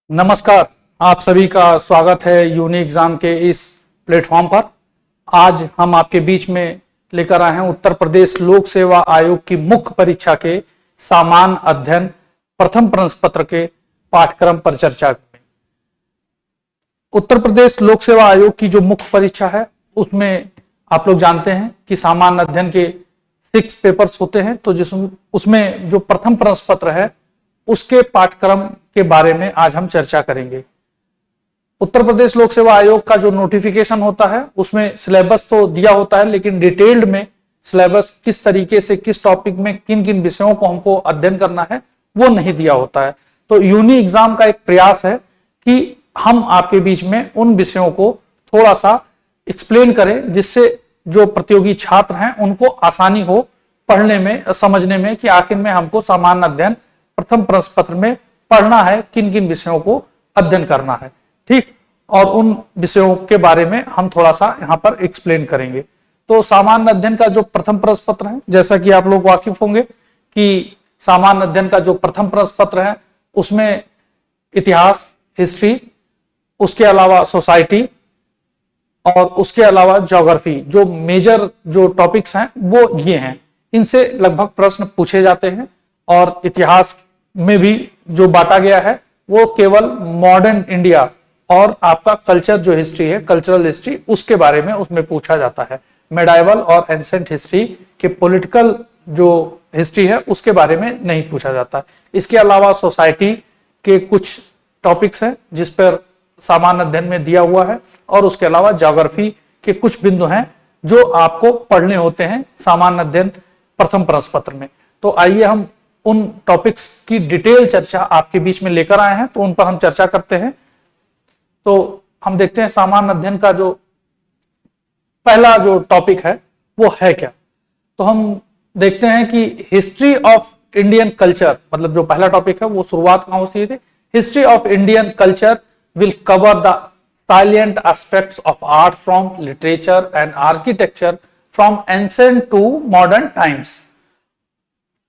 नमस्कार। आप सभी का स्वागत है यूनी एग्जाम के इस प्लेटफॉर्म पर। आज हम आपके बीच में लेकर आए हैं उत्तर प्रदेश लोक सेवा आयोग की मुख्य परीक्षा के सामान्य अध्ययन प्रथम प्रश्न पत्र के पाठ्यक्रम पर चर्चा। उत्तर प्रदेश लोक सेवा आयोग की जो मुख्य परीक्षा है उसमें आप लोग जानते हैं कि सामान्य अध्ययन के 6 पेपर्स होते हैं। तो उसमें जो प्रथम प्रश्न पत्र है उसके पाठ्यक्रम के बारे में आज हम चर्चा करेंगे। उत्तर प्रदेश लोक सेवा आयोग का जो नोटिफिकेशन होता है उसमें सिलेबस तो दिया होता है, लेकिन डिटेल्ड में सिलेबस किस तरीके से किस टॉपिक में किन किन विषयों को हमको अध्ययन करना है वो नहीं दिया होता है। तो यूनी एग्जाम का एक प्रयास है कि हम आपके बीच में उन विषयों को थोड़ा सा एक्सप्लेन करें, जिससे जो प्रतियोगी छात्र हैं उनको आसानी हो पढ़ने में, समझने में कि आखिर में हमको सामान्य अध्ययन प्रथम प्रश्न पत्र में पढ़ना है, किन किन विषयों को अध्ययन करना है। ठीक, और उन विषयों के बारे में हम थोड़ा सा यहाँ पर एक्सप्लेन करेंगे। तो सामान्य अध्ययन का जो प्रथम प्रश्न पत्र है, जैसा कि आप लोग वाकिफ होंगे कि सामान्य अध्ययन का जो प्रथम प्रश्न पत्र है उसमें इतिहास, हिस्ट्री, उसके अलावा सोसाइटी और उसके अलावा ज्योग्राफी, जो मेजर जो टॉपिक्स हैं वो ये हैं। इनसे लगभग प्रश्न पूछे जाते हैं। और इतिहास में भी जो बांटा गया है वो केवल मॉडर्न इंडिया और आपका कल्चर जो हिस्ट्री है, कल्चरल हिस्ट्री, उसके बारे में उसमें पूछा जाता है। मेडाइवल और एंसेंट हिस्ट्री के पॉलिटिकल जो हिस्ट्री है उसके बारे में नहीं पूछा जाता। इसके अलावा सोसाइटी के कुछ टॉपिक्स हैं जिस पर सामान्य अध्ययन में दिया हुआ है, और उसके अलावा ज्योग्राफी के कुछ बिंदु हैं जो आपको पढ़ने होते हैं सामान्य अध्ययन प्रथम प्रश्न पत्र में। तो आइए हम उन टॉपिक्स की डिटेल चर्चा आपके बीच में लेकर आए हैं, तो उन पर हम चर्चा करते हैं। तो हम देखते हैं सामान्य अध्ययन का जो पहला जो टॉपिक है वो है क्या। तो हम देखते हैं कि हिस्ट्री ऑफ इंडियन कल्चर, मतलब जो पहला टॉपिक है वो शुरुआत कहां होती है। History of Indian culture will cover the salient aspects of art from literature and architecture from ancient to modern times।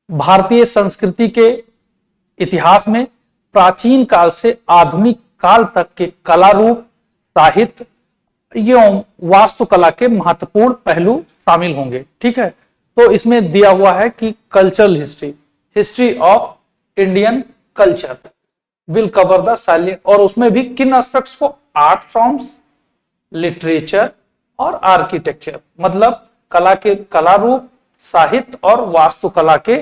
भारतीय संस्कृति के इतिहास में प्राचीन काल से आधुनिक काल तक के कला रूप, साहित्य एवं वास्तुकला के महत्वपूर्ण पहलू शामिल होंगे। ठीक है, तो इसमें दिया हुआ है कि cultural history, history of Indian culture will cover the silent, और उसमें भी किन एस्पेक्ट्स को, आर्ट फॉर्म्स, लिटरेचर और आर्किटेक्चर, मतलब कला के कला रूप, साहित्य और वास्तुकला के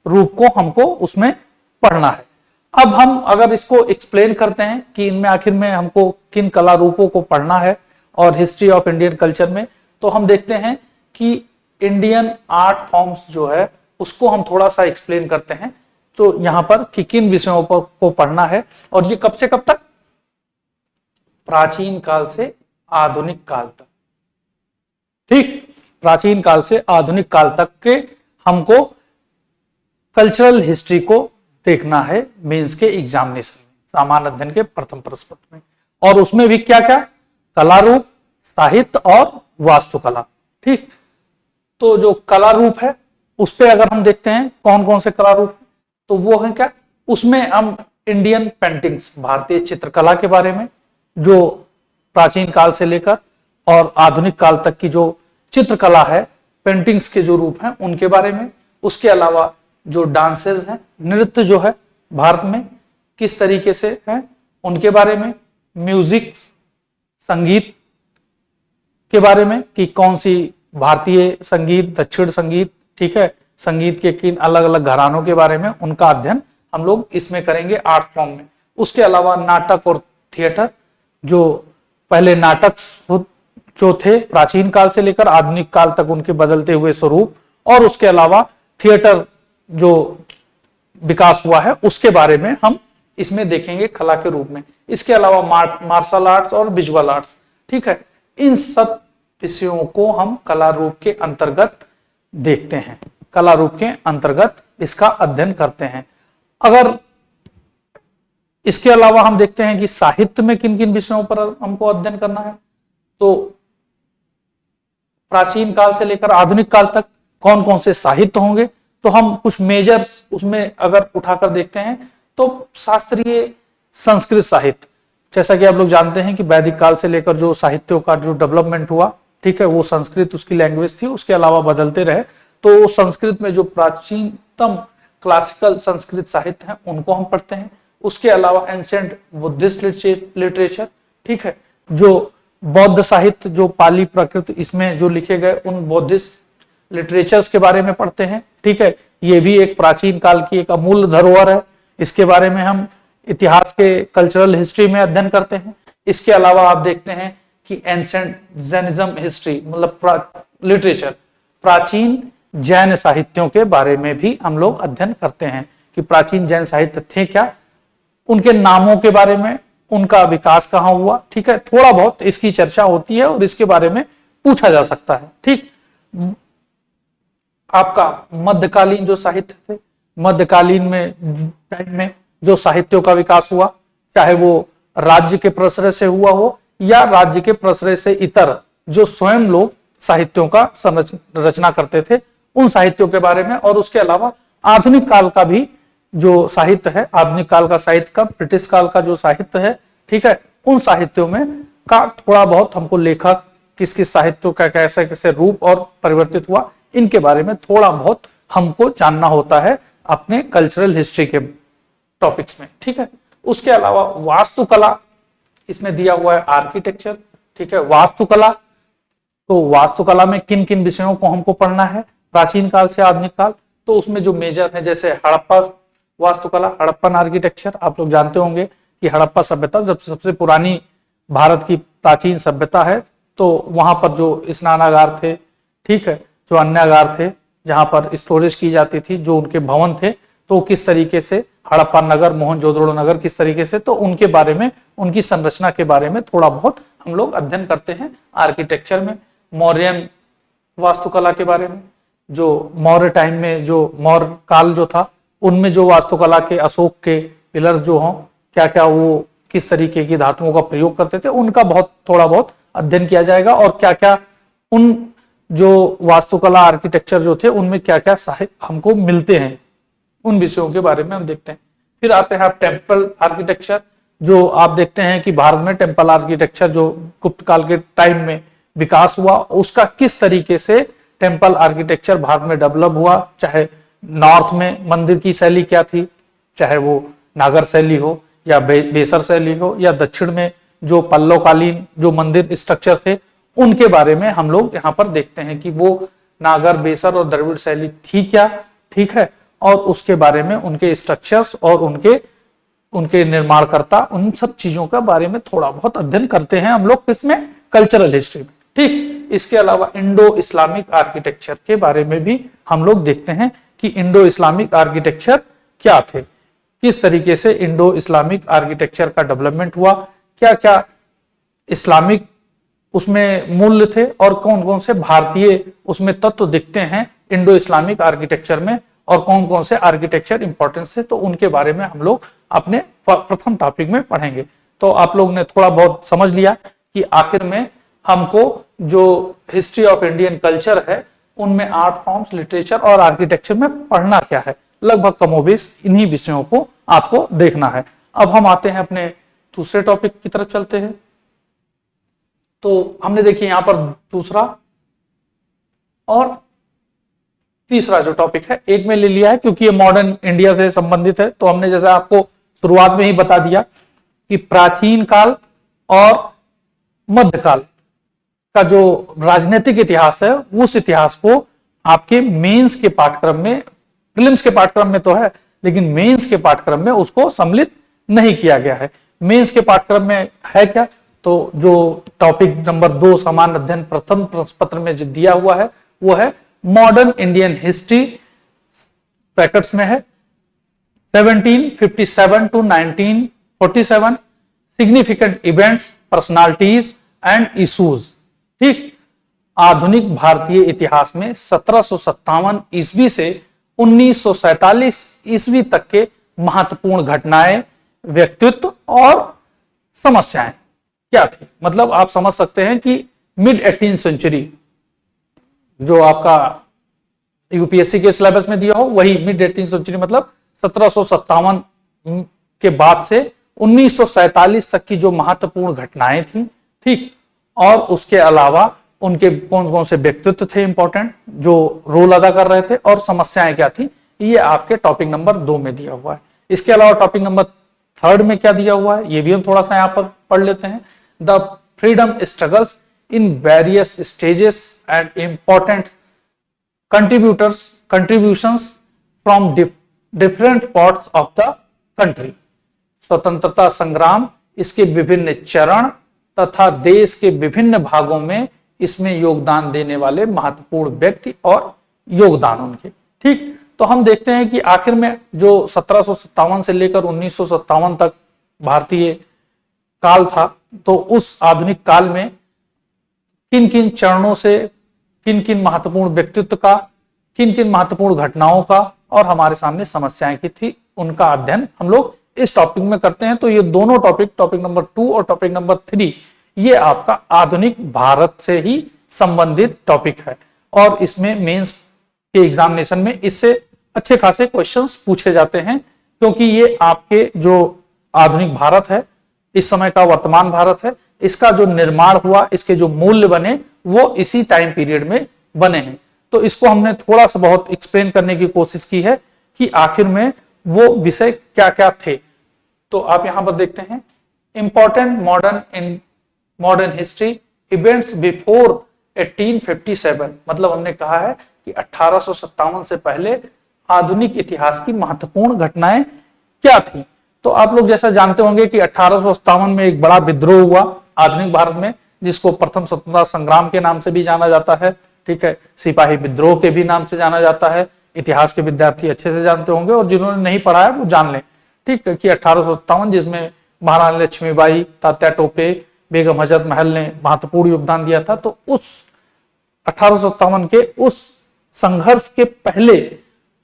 रूप को हमको उसमें पढ़ना है। अब हम अगर इसको एक्सप्लेन करते हैं कि इनमें आखिर में हमको किन कला रूपों को पढ़ना है और हिस्ट्री ऑफ इंडियन कल्चर में, तो हम देखते हैं कि इंडियन आर्ट फॉर्म्स जो है उसको हम थोड़ा सा एक्सप्लेन करते हैं। तो यहां पर कि किन विषयों पर को पढ़ना है, और ये कब से कब तक, प्राचीन काल से आधुनिक काल तक। ठीक, प्राचीन काल से आधुनिक काल तक के हमको कल्चरल हिस्ट्री को देखना है मेंस के एग्जामिनेशन में, सामान्य अध्ययन के प्रथम प्रश्न पत्र में। और उसमें भी क्या क्या, कला रूप, साहित्य और वास्तुकला। ठीक, तो जो कला रूप है उस पे अगर हम देखते हैं कौन कौन से कला रूप, तो वो है क्या, उसमें हम इंडियन पेंटिंग्स, भारतीय चित्रकला के बारे में, जो प्राचीन काल से लेकर और आधुनिक काल तक की जो चित्रकला है, पेंटिंग्स के जो रूप हैं उनके बारे में। उसके अलावा जो डांसेस हैं, नृत्य जो है भारत में किस तरीके से है उनके बारे में। म्यूजिक, संगीत के बारे में कि कौन सी भारतीय संगीत, दक्षिण संगीत, ठीक है, संगीत के किन अलग अलग घरानों के बारे में, उनका अध्ययन हम लोग इसमें करेंगे आर्ट फॉर्म में। उसके अलावा नाटक और थिएटर, जो पहले नाटक जो थे प्राचीन काल से लेकर आधुनिक काल तक उनके बदलते हुए स्वरूप, और उसके अलावा थिएटर जो विकास हुआ है उसके बारे में हम इसमें देखेंगे कला के रूप में। इसके अलावा मार्शल आर्ट्स और विजुअल आर्ट्स। ठीक है, इन सब विषयों को हम कला रूप के अंतर्गत देखते हैं, कला रूप के अंतर्गत इसका अध्ययन करते हैं। अगर इसके अलावा हम देखते हैं कि साहित्य में किन किन विषयों पर हमको अध्ययन करना है, तो प्राचीन काल से लेकर आधुनिक काल तक कौन कौन से साहित्य होंगे, तो हम कुछ मेजर्स उसमें अगर उठाकर देखते हैं तो शास्त्रीय संस्कृत साहित्य, जैसा कि आप लोग जानते हैं कि वैदिक काल से लेकर जो साहित्यों का जो डेवलपमेंट हुआ, ठीक है, वो संस्कृत उसकी लैंग्वेज थी, उसके अलावा बदलते रहे। तो संस्कृत में जो प्राचीनतम क्लासिकल संस्कृत साहित्य हैं उनको हम पढ़ते हैं। उसके अलावा एंशिएंट बुद्धिस्ट लिटरेचर, ठीक है, जो बौद्ध साहित्य, जो पाली प्राकृत इसमें जो लिखे गए उन बौद्धिस्ट लिटरेचर्स के बारे में पढ़ते हैं, ठीक है। ये भी एक प्राचीन काल की एक अमूल्य धरोहर है, इसके बारे में हम इतिहास के कल्चरल हिस्ट्री में अध्ययन करते हैं। इसके अलावा आप देखते हैं कि एंशिएंट जैनिज्म हिस्ट्री मतलब लिटरेचर, प्राचीन जैन साहित्यों के बारे में भी हम लोग अध्ययन करते हैं कि प्राचीन जैन साहित्य थे क्या, उनके नामों के बारे में, उनका विकास कहाँ हुआ, ठीक है, थोड़ा बहुत इसकी चर्चा होती है और इसके बारे में पूछा जा सकता है, ठीक। आपका मध्यकालीन जो साहित्य थे, मध्यकालीन में टाइम में जो साहित्यों का विकास हुआ, चाहे वो राज्य के प्रश्रय से हुआ हो या राज्य के प्रश्रय से इतर जो स्वयं लोग साहित्यों का रचना करते थे, उन साहित्यों के बारे में, और उसके अलावा आधुनिक काल का भी जो साहित्य है, आधुनिक काल का साहित्य का, ब्रिटिश काल का जो साहित्य है, ठीक है, उन साहित्यों में का थोड़ा बहुत हमको लेखक किस किस साहित्यों का कैसे कैसे रूप और परिवर्तित हुआ, इनके बारे में थोड़ा बहुत हमको जानना होता है अपने कल्चरल हिस्ट्री के टॉपिक्स में, ठीक है। उसके अलावा वास्तुकला इसमें दिया हुआ है, आर्किटेक्चर, ठीक है। वास्तुकला, तो वास्तुकला में किन किन विषयों को हमको पढ़ना है प्राचीन काल से आधुनिक काल, तो उसमें जो मेजर है जैसे हड़प्पा वास्तुकला, हड़प्पन आर्किटेक्चर, आप लोग जानते होंगे कि हड़प्पा सभ्यता जब सबसे पुरानी भारत की प्राचीन सभ्यता है, तो वहां पर जो स्नानागार थे, ठीक है, जो अन्नागार थे, जहां पर स्टोरेज की जाती थी, जो उनके भवन थे, तो किस तरीके से हड़प्पा नगर, मोहनजोदड़ो नगर किस तरीके से, तो उनके बारे में, उनकी संरचना के बारे में थोड़ा बहुत हम लोग अध्ययन करते हैं आर्किटेक्चर में। मौर्यन वास्तुकला के बारे में, जो मौर्य टाइम में जो मौर्य काल जो था, उनमें जो वास्तुकला के अशोक के पिलर्स जो हों, क्या क्या वो किस तरीके की धातुओं का प्रयोग करते थे, उनका बहुत थोड़ा बहुत अध्ययन किया जाएगा, और क्या क्या उन जो वास्तुकला आर्किटेक्चर जो थे उनमें क्या क्या साहित्य हमको मिलते हैं, उन विषयों के बारे में हम देखते हैं। फिर आते हैं आप टेम्पल आर्किटेक्चर, जो आप देखते हैं कि भारत में टेम्पल आर्किटेक्चर जो गुप्त काल के टाइम में विकास हुआ, उसका किस तरीके से टेम्पल आर्किटेक्चर भारत में डेवलप हुआ, चाहे नॉर्थ में मंदिर की शैली क्या थी, चाहे वो नागर शैली हो या बेसर शैली हो, या दक्षिण में जो पल्लवकालीन जो मंदिर स्ट्रक्चर थे, उनके बारे में हम लोग यहाँ पर देखते हैं कि वो नागर, बेसर और द्रविड़ शैली थी क्या, ठीक है, और उसके बारे में उनके स्ट्रक्चर्स और उनके निर्माणकर्ता, उन सब चीजों का बारे में थोड़ा बहुत अध्ययन करते हैं हम लोग किसमें, कल्चरल हिस्ट्री में, ठीक। इसके अलावा इंडो इस्लामिक आर्किटेक्चर के बारे में भी हम लोग देखते हैं कि इंडो इस्लामिक आर्किटेक्चर क्या थे, किस तरीके से इंडो इस्लामिक आर्किटेक्चर का डेवलपमेंट हुआ, क्या क्या इस्लामिक उसमें मूल्य थे और कौन कौन से भारतीय उसमें तत्व दिखते हैं इंडो इस्लामिक आर्किटेक्चर में, और कौन कौन से आर्किटेक्चर इंपॉर्टेंस थे, तो उनके बारे में हम लोग अपने प्रथम टॉपिक में पढ़ेंगे। तो आप लोग ने थोड़ा बहुत समझ लिया कि आखिर में हमको जो हिस्ट्री ऑफ इंडियन कल्चर है उनमें आर्ट फॉर्म्स, लिटरेचर और आर्किटेक्चर में पढ़ना क्या है, लगभग कमोबेश इन्हीं विषयों को आपको देखना है। अब हम आते हैं अपने दूसरे टॉपिक की तरफ चलते हैं। तो हमने देखिए यहां पर दूसरा और तीसरा जो टॉपिक है एक में ले लिया है, क्योंकि ये मॉडर्न इंडिया से संबंधित है। तो हमने जैसे आपको शुरुआत में ही बता दिया कि प्राचीन काल और मध्यकाल का जो राजनीतिक इतिहास है, उस इतिहास को आपके मेंस के पाठ्यक्रम में, प्रीलिम्स के पाठ्यक्रम में तो है, लेकिन मेंस के पाठ्यक्रम में उसको सम्मिलित नहीं किया गया है। मेंस के पाठ्यक्रम में है क्या, तो जो टॉपिक नंबर 2 सामान्य अध्ययन प्रथम प्रश्न पत्र में जो दिया हुआ है वो है मॉडर्न इंडियन हिस्ट्री, ब्रैकेट्स में है 1757 to 1947, significant events, personalities and issues, ठीक। आधुनिक भारतीय इतिहास में 1757 ईस्वी से 1947 ईस्वी तक के महत्वपूर्ण घटनाएं, व्यक्तित्व और समस्याएं क्या थी। मतलब आप समझ सकते हैं कि मिड 18th सेंचुरी जो आपका यूपीएससी के सिलेबस में दिया हो, वही मिड 18th सेंचुरी मतलब 1757 के बाद से 1947 तक की जो महत्वपूर्ण घटनाएं थी, ठीक, और उसके अलावा उनके कौन कौन से व्यक्तित्व थे इंपॉर्टेंट जो रोल अदा कर रहे थे और समस्याएं क्या थी, ये आपके टॉपिक नंबर 2 में दिया हुआ है। इसके अलावा टॉपिक नंबर 3 में क्या दिया हुआ है ये भी हम थोड़ा सा यहां पर पढ़ लेते हैं। The freedom struggles in various stages and important contributions from different parts of the country. स्वतंत्रता संग्राम, इसके विभिन्न चरण तथा देश के विभिन्न भागों में इसमें योगदान देने वाले महत्वपूर्ण व्यक्ति और योगदान उनके, ठीक। तो हम देखते हैं कि आखिर में जो 1757 से लेकर 1957 तक भारतीय काल था, तो उस आधुनिक काल में किन किन चरणों से, किन किन महत्वपूर्ण व्यक्तित्व का, किन किन महत्वपूर्ण घटनाओं का और हमारे सामने समस्याएं की थी, उनका अध्ययन हम लोग इस टॉपिक में करते हैं। तो ये दोनों टॉपिक, टॉपिक नंबर 2 और टॉपिक नंबर 3, ये आपका आधुनिक भारत से ही संबंधित टॉपिक है और इसमें मेंस के एग्जामिनेशन में इससे अच्छे खासे क्वेश्चंस पूछे जाते हैं, क्योंकि ये आपके जो आधुनिक भारत है, इस समय का वर्तमान भारत है, इसका जो निर्माण हुआ, इसके जो मूल्य बने, वो इसी टाइम पीरियड में बने हैं। तो इसको हमने थोड़ा सा बहुत एक्सप्लेन करने की कोशिश की है कि आखिर में वो विषय क्या क्या थे। तो आप यहां पर देखते हैं important modern history events before 1857, मतलब हमने कहा है कि 1857 से पहले आधुनिक इतिहास की महत्वपूर्ण घटनाएं क्या थी। तो आप लोग जैसा जानते होंगे कि 1857 में एक बड़ा विद्रोह हुआ आधुनिक भारत में, जिसको प्रथम स्वतंत्रता संग्राम के नाम से भी जाना जाता है, ठीक है, सिपाही विद्रोह के भी नाम से जाना जाता है। इतिहास के विद्यार्थी अच्छे से जानते होंगे और जिन्होंने नहीं पढ़ा है वो जान लें, ठीक है, कि 1857 जिसमें महारानी लक्ष्मीबाई, तात्या टोपे, बेगम हजरत महल ने महत्वपूर्ण योगदान दिया था। तो उस 1857 के उस संघर्ष के पहले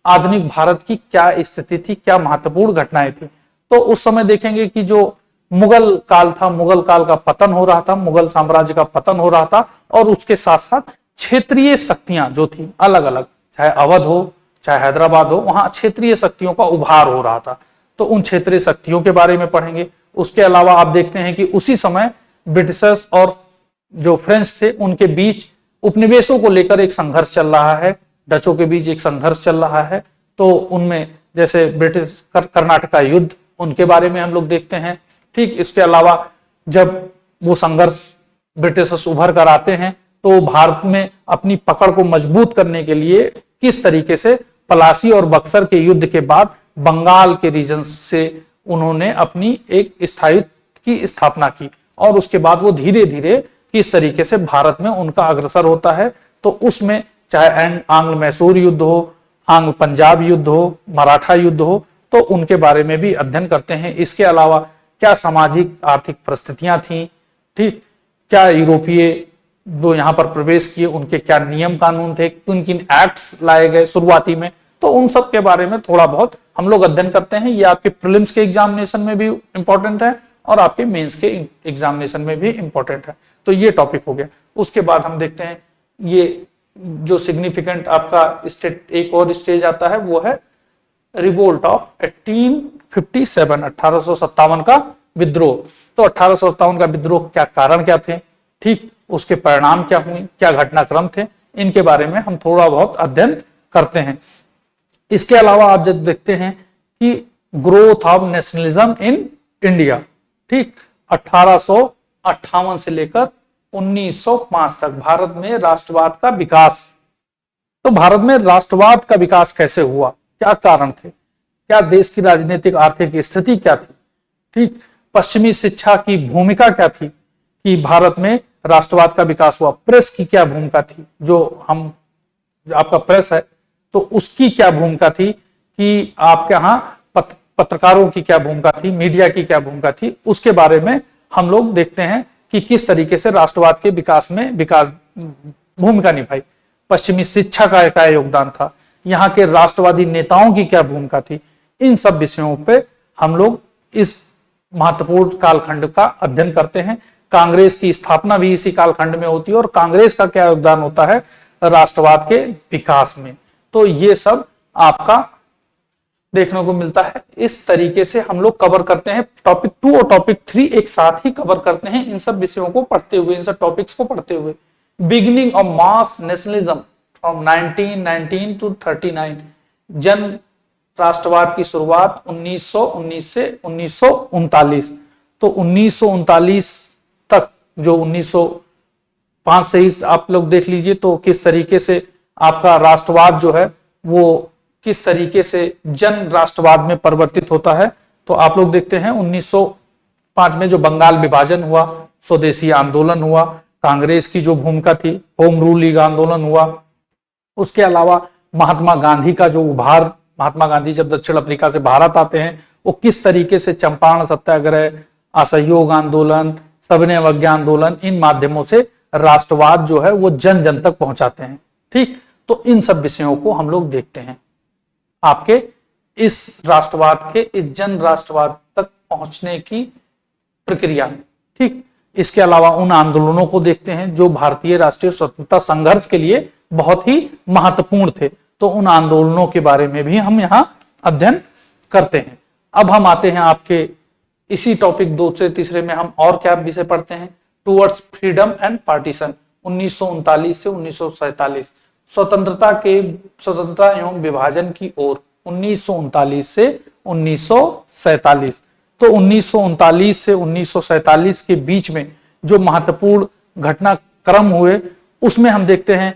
आधुनिक भारत की क्या स्थिति थी, क्या महत्वपूर्ण घटनाएं थी। तो उस समय देखेंगे कि जो मुगल काल था, मुगल काल का पतन हो रहा था, मुगल साम्राज्य का पतन हो रहा था और उसके साथ साथ क्षेत्रीय शक्तियां जो थी अलग अलग, चाहे अवध हो चाहे हैदराबाद हो, वहां क्षेत्रीय शक्तियों का उभार हो रहा था। तो उन क्षेत्रीय शक्तियों के बारे में पढ़ेंगे। उसके अलावा आप देखते हैं कि उसी समय ब्रिटिशर्स और जो फ्रेंच थे उनके बीच उपनिवेशों को लेकर एक संघर्ष चल रहा है, डचों के बीच एक संघर्ष चल रहा है। तो उनमें जैसे ब्रिटिश कर्नाटका युद्ध, उनके बारे में हम लोग देखते हैं, ठीक। इसके अलावा जब वो संघर्ष ब्रिटिशर्स उभर कर आते हैं तो भारत में अपनी पकड़ को मजबूत करने के लिए किस तरीके से पलासी और बक्सर के युद्ध के बाद बंगाल के रीजन से उन्होंने अपनी एक स्थायित्व की स्थापना की और उसके बाद वो धीरे धीरे किस तरीके से भारत में उनका अग्रसर होता है। तो उसमें चाहे आंग्ल मैसूर युद्ध हो, आंग्ल पंजाब युद्ध हो, मराठा युद्ध हो, तो उनके बारे में भी अध्ययन करते हैं। इसके अलावा क्या सामाजिक आर्थिक परिस्थितियां थी, ठीक, क्या यूरोपीय जो यहाँ पर प्रवेश किए उनके क्या नियम कानून थे, किन किन एक्ट्स लाए गए शुरुआती में, तो उन सब के बारे में थोड़ा बहुत हम लोग अध्ययन करते हैं। ये आपके प्रीलिम्स के एग्जामिनेशन में भी इंपॉर्टेंट है और आपके मेंस के एग्जामिनेशन में भी इंपॉर्टेंट है। तो ये टॉपिक हो गया। उसके बाद हम देखते हैं ये जो सिग्निफिकेंट आपका स्टेट एक और स्टेज आता है, वो है रिवोल्ट ऑफ 1857, 1857 का विद्रोह। तो 1857 का विद्रोह क्या कारण क्या थे, ठीक, उसके परिणाम क्या हुए, क्या घटनाक्रम थे, इनके बारे में हम थोड़ा बहुत अध्ययन करते हैं। इसके अलावा आप जब देखते हैं कि growth of nationalism in India, ठीक, 1858 से लेकर 1905 तक भारत में राष्ट्रवाद का विकास। तो भारत में राष्ट्रवाद का विकास कैसे हुआ, क्या कारण थे, क्या देश की राजनीतिक आर्थिक स्थिति क्या थी, ठीक, पश्चिमी शिक्षा की भूमिका क्या थी कि भारत में राष्ट्रवाद का विकास हुआ, प्रेस की क्या भूमिका थी, जो आपका प्रेस है तो उसकी क्या भूमिका थी कि आपके यहाँ पत्रकारों की क्या भूमिका थी, मीडिया की क्या भूमिका थी, उसके बारे में हम लोग देखते हैं कि किस तरीके से राष्ट्रवाद के विकास में भूमिका निभाई, पश्चिमी शिक्षा का क्या योगदान था, यहाँ के राष्ट्रवादी नेताओं की क्या भूमिका थी। इन सब विषयों पे हम लोग इस महत्वपूर्ण कालखंड का अध्ययन करते हैं। कांग्रेस की स्थापना भी इसी कालखंड में होती है और कांग्रेस का क्या योगदान होता है राष्ट्रवाद के विकास में। तो ये सब आपका देखने को मिलता है। इस तरीके से हम लोग कवर करते हैं टॉपिक 2 और टॉपिक 3 एक साथ ही कवर करते हैं, इन सब विषयों को पढ़ते हुए, इन सब टॉपिक्स को पढ़ते हुए। Beginning of mass nationalism from 1919 to 39, जन राष्ट्रवाद की शुरुआत 1919 से 1939। तो 1939 तक, जो 1905 से ही आप लोग देख लीजिए, तो किस तरीके से आपका राष्ट्रवाद जो है वो किस तरीके से जन राष्ट्रवाद में परिवर्तित होता है। तो आप लोग देखते हैं 1905 में जो बंगाल विभाजन हुआ, स्वदेशी आंदोलन हुआ, कांग्रेस की जो भूमिका थी, होम रूल लीग आंदोलन हुआ, उसके अलावा महात्मा गांधी का जो उभार, महात्मा गांधी जब दक्षिण अफ्रीका से भारत आते हैं, वो किस तरीके से चंपारण सत्याग्रह, असहयोग आंदोलन, सविनय अवज्ञा आंदोलन, इन माध्यमों से राष्ट्रवाद जो है वो जन जन तक पहुंचाते हैं। ठीक, तो इन सब विषयों को हम लोग देखते हैं आपके इस राष्ट्रवाद के, इस जन राष्ट्रवाद तक पहुंचने की प्रक्रिया में। ठीक, इसके अलावा उन आंदोलनों को देखते हैं जो भारतीय राष्ट्रीय स्वतंत्रता संघर्ष के लिए बहुत ही महत्वपूर्ण थे। तो उन आंदोलनों के बारे में भी हम यहाँ अध्ययन करते हैं। अब हम आते हैं आपके इसी टॉपिक 2 से तीसरे में हम और क्या विषय पढ़ते हैं, टुवर्ड्स फ्रीडम एंड पार्टीशन 1939 से 1947, स्वतंत्रता एवं विभाजन की ओर 1939 से 1947। तो 1939 से 1947 के बीच में जो महत्वपूर्ण घटनाक्रम हुए, उसमें हम देखते हैं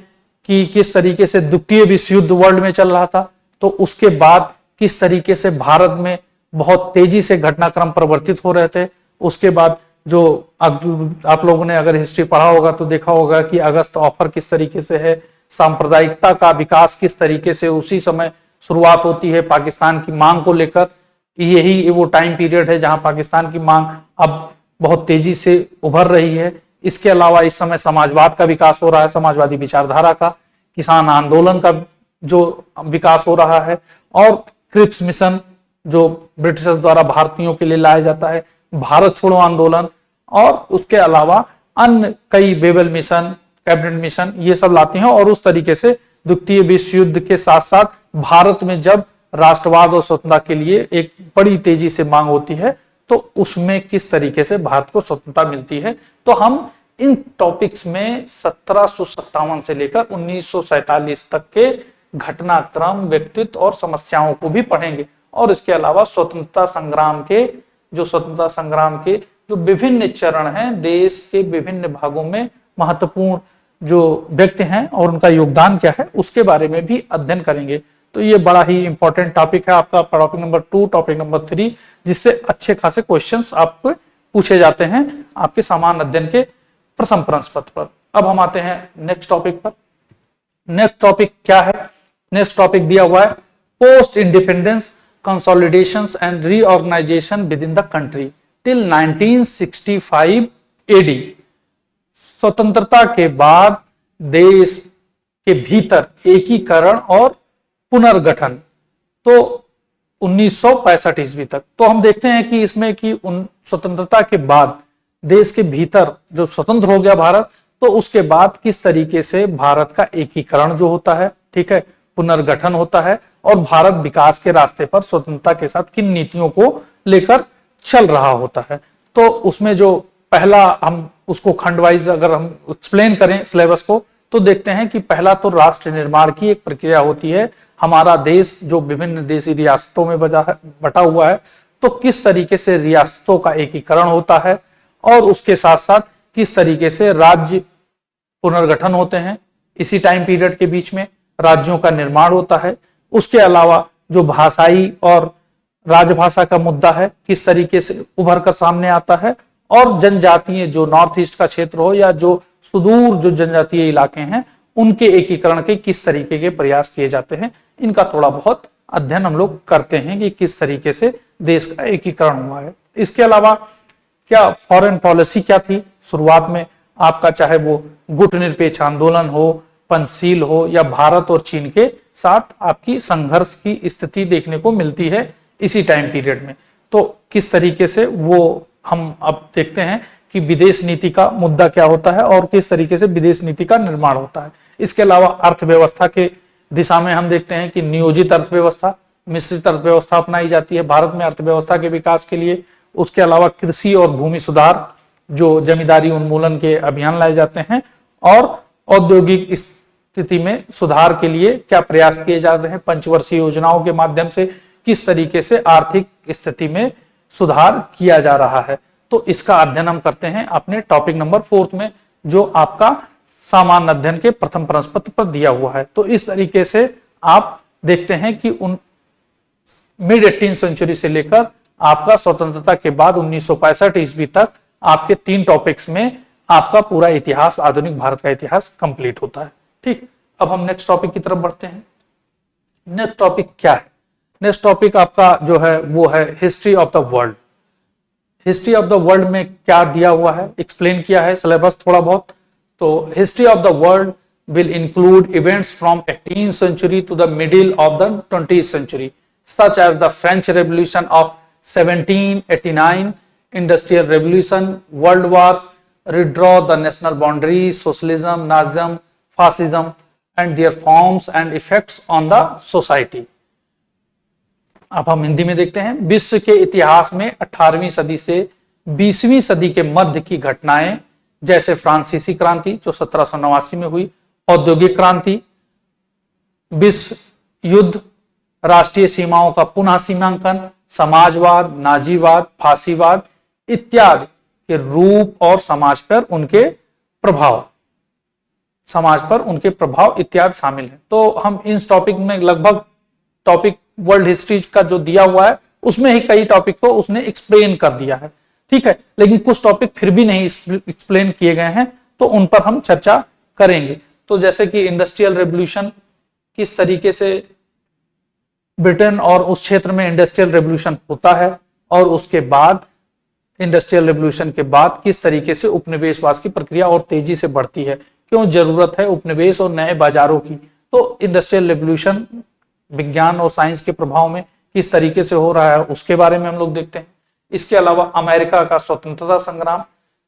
कि किस तरीके से द्वितीय विश्व युद्ध वर्ल्ड में चल रहा था, तो उसके बाद किस तरीके से भारत में बहुत तेजी से घटनाक्रम परिवर्तित हो रहे थे। उसके बाद जो आप लोगों ने अगर हिस्ट्री पढ़ा होगा तो देखा होगा कि अगस्त ऑफर किस तरीके से है, सांप्रदायिकता का विकास किस तरीके से उसी समय शुरुआत होती है पाकिस्तान की मांग को लेकर। यही वो टाइम पीरियड है जहां पाकिस्तान की मांग अब बहुत तेजी से उभर रही है। इसके अलावा इस समय समाजवाद का विकास हो रहा है, समाजवादी विचारधारा का, किसान आंदोलन का जो विकास हो रहा है, और क्रिप्स मिशन जो ब्रिटिशर्स द्वारा भारतीयों के लिए लाया जाता है, भारत छोड़ो आंदोलन, और उसके अलावा अन्य कई बेबल मिशन, कैबिनेट मिशन, ये सब लाते हैं। और उस तरीके से द्वितीय विश्व युद्ध के साथ साथ भारत में जब राष्ट्रवाद और स्वतंत्रता के लिए एक बड़ी तेजी से मांग होती है, तो उसमें किस तरीके से भारत को स्वतंत्रता मिलती है। तो हम इन टॉपिक्स में 1757 से लेकर 1947 तक के घटनाक्रम, व्यक्तित्व और समस्याओं को भी पढ़ेंगे। और इसके अलावा स्वतंत्रता संग्राम के जो विभिन्न चरण हैं, देश के विभिन्न भागों में महत्वपूर्ण जो व्यक्ति हैं और उनका योगदान क्या है, उसके बारे में भी अध्ययन करेंगे। तो ये बड़ा ही इंपॉर्टेंट टॉपिक है आपका टॉपिक नंबर 2, टॉपिक नंबर 3, जिससे अच्छे खासे क्वेश्चंस आपको पूछे जाते हैं आपके सामान्य अध्ययन के प्रथम प्रश्न पत्र पर। अब हम आते हैं नेक्स्ट टॉपिक पर। नेक्स्ट टॉपिक क्या है? नेक्स्ट टॉपिक दिया हुआ है post independence consolidations and reorganisation within the country till 1965 AD. स्वतंत्रता के बाद देश के भीतर एकीकरण और पुनर्गठन, तो 1965 ईस्वी तक। तो हम देखते हैं कि इसमें कि स्वतंत्रता के बाद देश के भीतर जो स्वतंत्र हो गया भारत, तो उसके बाद किस तरीके से भारत का एकीकरण जो होता है, ठीक है, पुनर्गठन होता है, और भारत विकास के रास्ते पर स्वतंत्रता के साथ किन नीतियों को लेकर चल रहा होता है। तो उसमें जो पहला, हम उसको खंड वाइज अगर हम एक्सप्लेन करें सिलेबस को, तो देखते हैं कि पहला तो राष्ट्र निर्माण की एक प्रक्रिया होती है। हमारा देश जो विभिन्न देशी रियासतों में बटा हुआ है, तो किस तरीके से रियासतों का एकीकरण होता है, और उसके साथ साथ किस तरीके से राज्य पुनर्गठन होते हैं, इसी टाइम पीरियड के बीच में राज्यों का निर्माण होता है। उसके अलावा जो भाषाई और राजभाषा का मुद्दा है, किस तरीके से उभर कर सामने आता है, और जनजातीय जो नॉर्थ ईस्ट का क्षेत्र हो या जो सुदूर जो जनजातीय इलाके हैं, उनके एकीकरण के किस तरीके के प्रयास किए जाते हैं, इनका थोड़ा बहुत अध्ययन हम लोग करते हैं कि किस तरीके से देश का एकीकरण हुआ है। इसके अलावा क्या फॉरेन पॉलिसी क्या थी शुरुआत में आपका, चाहे वो गुटनिरपेक्ष आंदोलन हो, पंचशील हो, या भारत और चीन के साथ आपकी संघर्ष की स्थिति देखने को मिलती है इसी टाइम पीरियड में। तो किस तरीके से वो हम अब देखते हैं कि विदेश नीति का मुद्दा क्या होता है और किस तरीके से विदेश नीति का निर्माण होता है। इसके अलावा अर्थव्यवस्था के दिशा में हम देखते हैं कि नियोजित अर्थव्यवस्था, मिश्रित अर्थव्यवस्था अपनाई जाती है भारत में अर्थव्यवस्था के विकास के लिए। उसके अलावा कृषि और भूमि सुधार, जो जमींदारी उन्मूलन के अभियान लाए जाते हैं, और औद्योगिक स्थिति में सुधार के लिए क्या प्रयास किए जा रहे हैं, पंचवर्षीय योजनाओं के माध्यम से किस तरीके से आर्थिक स्थिति में सुधार किया जा रहा है। तो इसका अध्ययन हम करते हैं अपने टॉपिक नंबर 4 में, जो आपका सामान्य अध्ययन के प्रथम प्रश्न पत्र पर दिया हुआ है। तो इस तरीके से आप देखते हैं कि उन मिड 18वीं सेंचुरी से लेकर आपका स्वतंत्रता के बाद 1965 ईस्वी तक आपके 3 टॉपिक्स में आपका पूरा इतिहास, आधुनिक भारत का इतिहास कंप्लीट होता है। ठीक, अब हम नेक्स्ट टॉपिक की तरफ बढ़ते हैं। नेक्स्ट टॉपिक क्या है? नेक्स्ट टॉपिक आपका जो है वो है history of the world. History of the world में क्या दिया हुआ है, एक्सप्लेन किया है सिलेबस थोड़ा बहुत। तो history of the world will include events from 18th century to the middle of the 20th century, such as the French Revolution of 1789, Industrial Revolution, World Wars, redraw the national boundaries, socialism, Nazism, fascism, and their forms and effects on the society. अब हम हिंदी में देखते हैं। विश्व के इतिहास में 18वीं सदी से 20वीं सदी के मध्य की घटनाएं, जैसे फ्रांसीसी क्रांति जो 1789 में हुई, औद्योगिक क्रांति, विश्व युद्ध, राष्ट्रीय सीमाओं का पुनः सीमांकन, समाजवाद, नाजीवाद, फासीवाद इत्यादि के रूप और समाज पर उनके प्रभाव इत्यादि शामिल है। तो हम इस टॉपिक में लगभग टॉपिक वर्ल्ड हिस्ट्री का जो दिया हुआ है उसमें ही कई टॉपिक को उसने एक्सप्लेन कर दिया है। ठीक है, लेकिन कुछ टॉपिक फिर भी नहीं एक्सप्लेन किए गए हैं, तो उन पर हम चर्चा करेंगे। तो जैसे कि इंडस्ट्रियल रेवोल्यूशन, किस तरीके से ब्रिटेन और उस क्षेत्र में इंडस्ट्रियल रेवोल्यूशन होता है, और उसके बाद इंडस्ट्रियल रेवोल्यूशन के बाद किस तरीके से उपनिवेशवाद की प्रक्रिया और तेजी से बढ़ती है, क्यों जरूरत है उपनिवेश और नए बाजारों की। तो इंडस्ट्रियल रेवोल्यूशन विज्ञान और साइंस के प्रभाव में किस तरीके से हो रहा है उसके बारे में हम लोग देखते हैं। इसके अलावा अमेरिका का स्वतंत्रता संग्राम,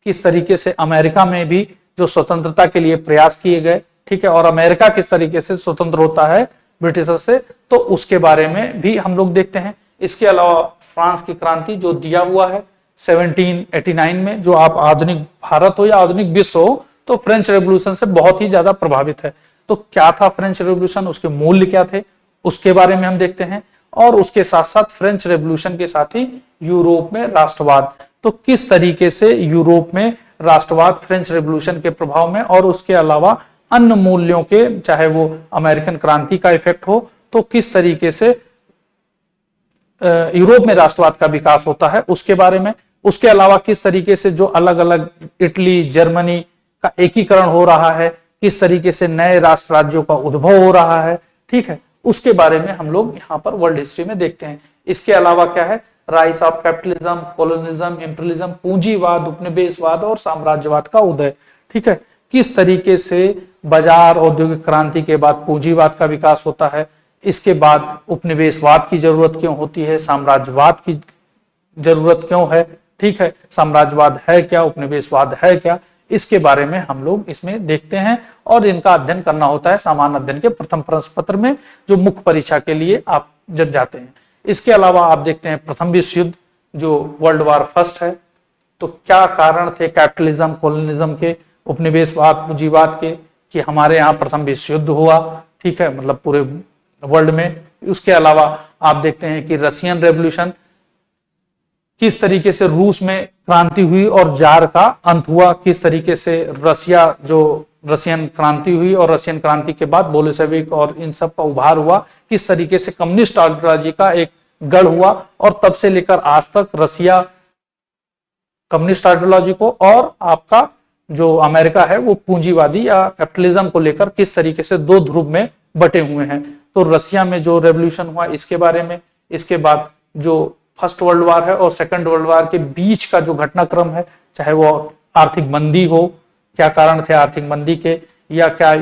किस तरीके से अमेरिका में भी जो स्वतंत्रता के लिए प्रयास किए गए, ठीक है, और अमेरिका किस तरीके से स्वतंत्र होता है ब्रिटिशर से, तो उसके बारे में भी हम लोग देखते हैं। इसके अलावा फ्रांस की क्रांति जो दिया हुआ है 1789 में, जो आप आधुनिक भारत हो या आधुनिक विश्व हो तो फ्रेंच रेवोल्यूशन से बहुत ही ज्यादा प्रभावित है। तो क्या था फ्रेंच रेवोल्यूशन, उसके मूल्य क्या थे, उसके बारे में हम देखते हैं। और उसके साथ साथ फ्रेंच रेवोल्यूशन के साथ ही यूरोप में राष्ट्रवाद, तो किस तरीके से यूरोप में राष्ट्रवाद फ्रेंच रेवोल्यूशन के प्रभाव में और उसके अलावा अन्य मूल्यों के, चाहे वो अमेरिकन क्रांति का इफेक्ट हो, तो किस तरीके से यूरोप में राष्ट्रवाद का विकास होता है उसके बारे में। उसके अलावा किस तरीके से जो अलग अलग इटली, जर्मनी का एकीकरण हो रहा है, किस तरीके से नए राष्ट्र राज्यों का उद्भव हो रहा है, ठीक है, उसके बारे में हम लोग यहाँ पर वर्ल्ड हिस्ट्री में देखते हैं। इसके अलावा क्या है, राइज ऑफ कैपिटलिज्म, कोलोनिज्म, इंपीरियलिज्म, पूंजीवाद, उपनिवेशवाद और साम्राज्यवाद का उदय। ठीक है, किस तरीके से बाजार औद्योगिक क्रांति के बाद पूंजीवाद का विकास होता है, इसके बाद उपनिवेशवाद की जरूरत क्यों होती है, साम्राज्यवाद की जरूरत क्यों है, ठीक है, साम्राज्यवाद है क्या, उपनिवेशवाद है क्या, इसके बारे में हम लोग इसमें देखते हैं। और इनका अध्ययन करना होता है सामान्य अध्ययन के प्रथम प्रश्न पत्र में, जो मुख्य परीक्षा के लिए आप जब जाते हैं। इसके अलावा आप देखते हैं प्रथम विश्व युद्ध जो वर्ल्ड वार फर्स्ट है, तो क्या कारण थे कैपिटलिज्म, कोलोनिज्म के, उपनिवेशवाद, पूंजीवाद के, कि हमारे यहाँ प्रथम विश्व युद्ध हुआ, ठीक है, मतलब पूरे वर्ल्ड में। उसके अलावा आप देखते हैं कि रशियन रेवोल्यूशन, किस तरीके से रूस में क्रांति हुई और जार का अंत हुआ, किस तरीके से रशिया जो रशियन क्रांति हुई और रशियन क्रांति के बाद बोल्शेविक और इन सब का उभार हुआ, किस तरीके से कम्युनिस्ट आइडियोलॉजी का एक गढ़ हुआ, और तब से लेकर आज तक रशिया कम्युनिस्ट आइडियोलॉजी को और आपका जो अमेरिका है वो पूंजीवादी या कैपिटलिज्म को लेकर किस तरीके से दो ध्रुव में बटे हुए हैं। तो रशिया में जो रेवोल्यूशन हुआ इसके बारे में, इसके बाद जो फर्स्ट वर्ल्ड वार है और सेकंड वर्ल्ड वार के बीच का जो घटनाक्रम है, चाहे वो आर्थिक मंदी हो, क्या कारण थे आर्थिक मंदी के, या क्या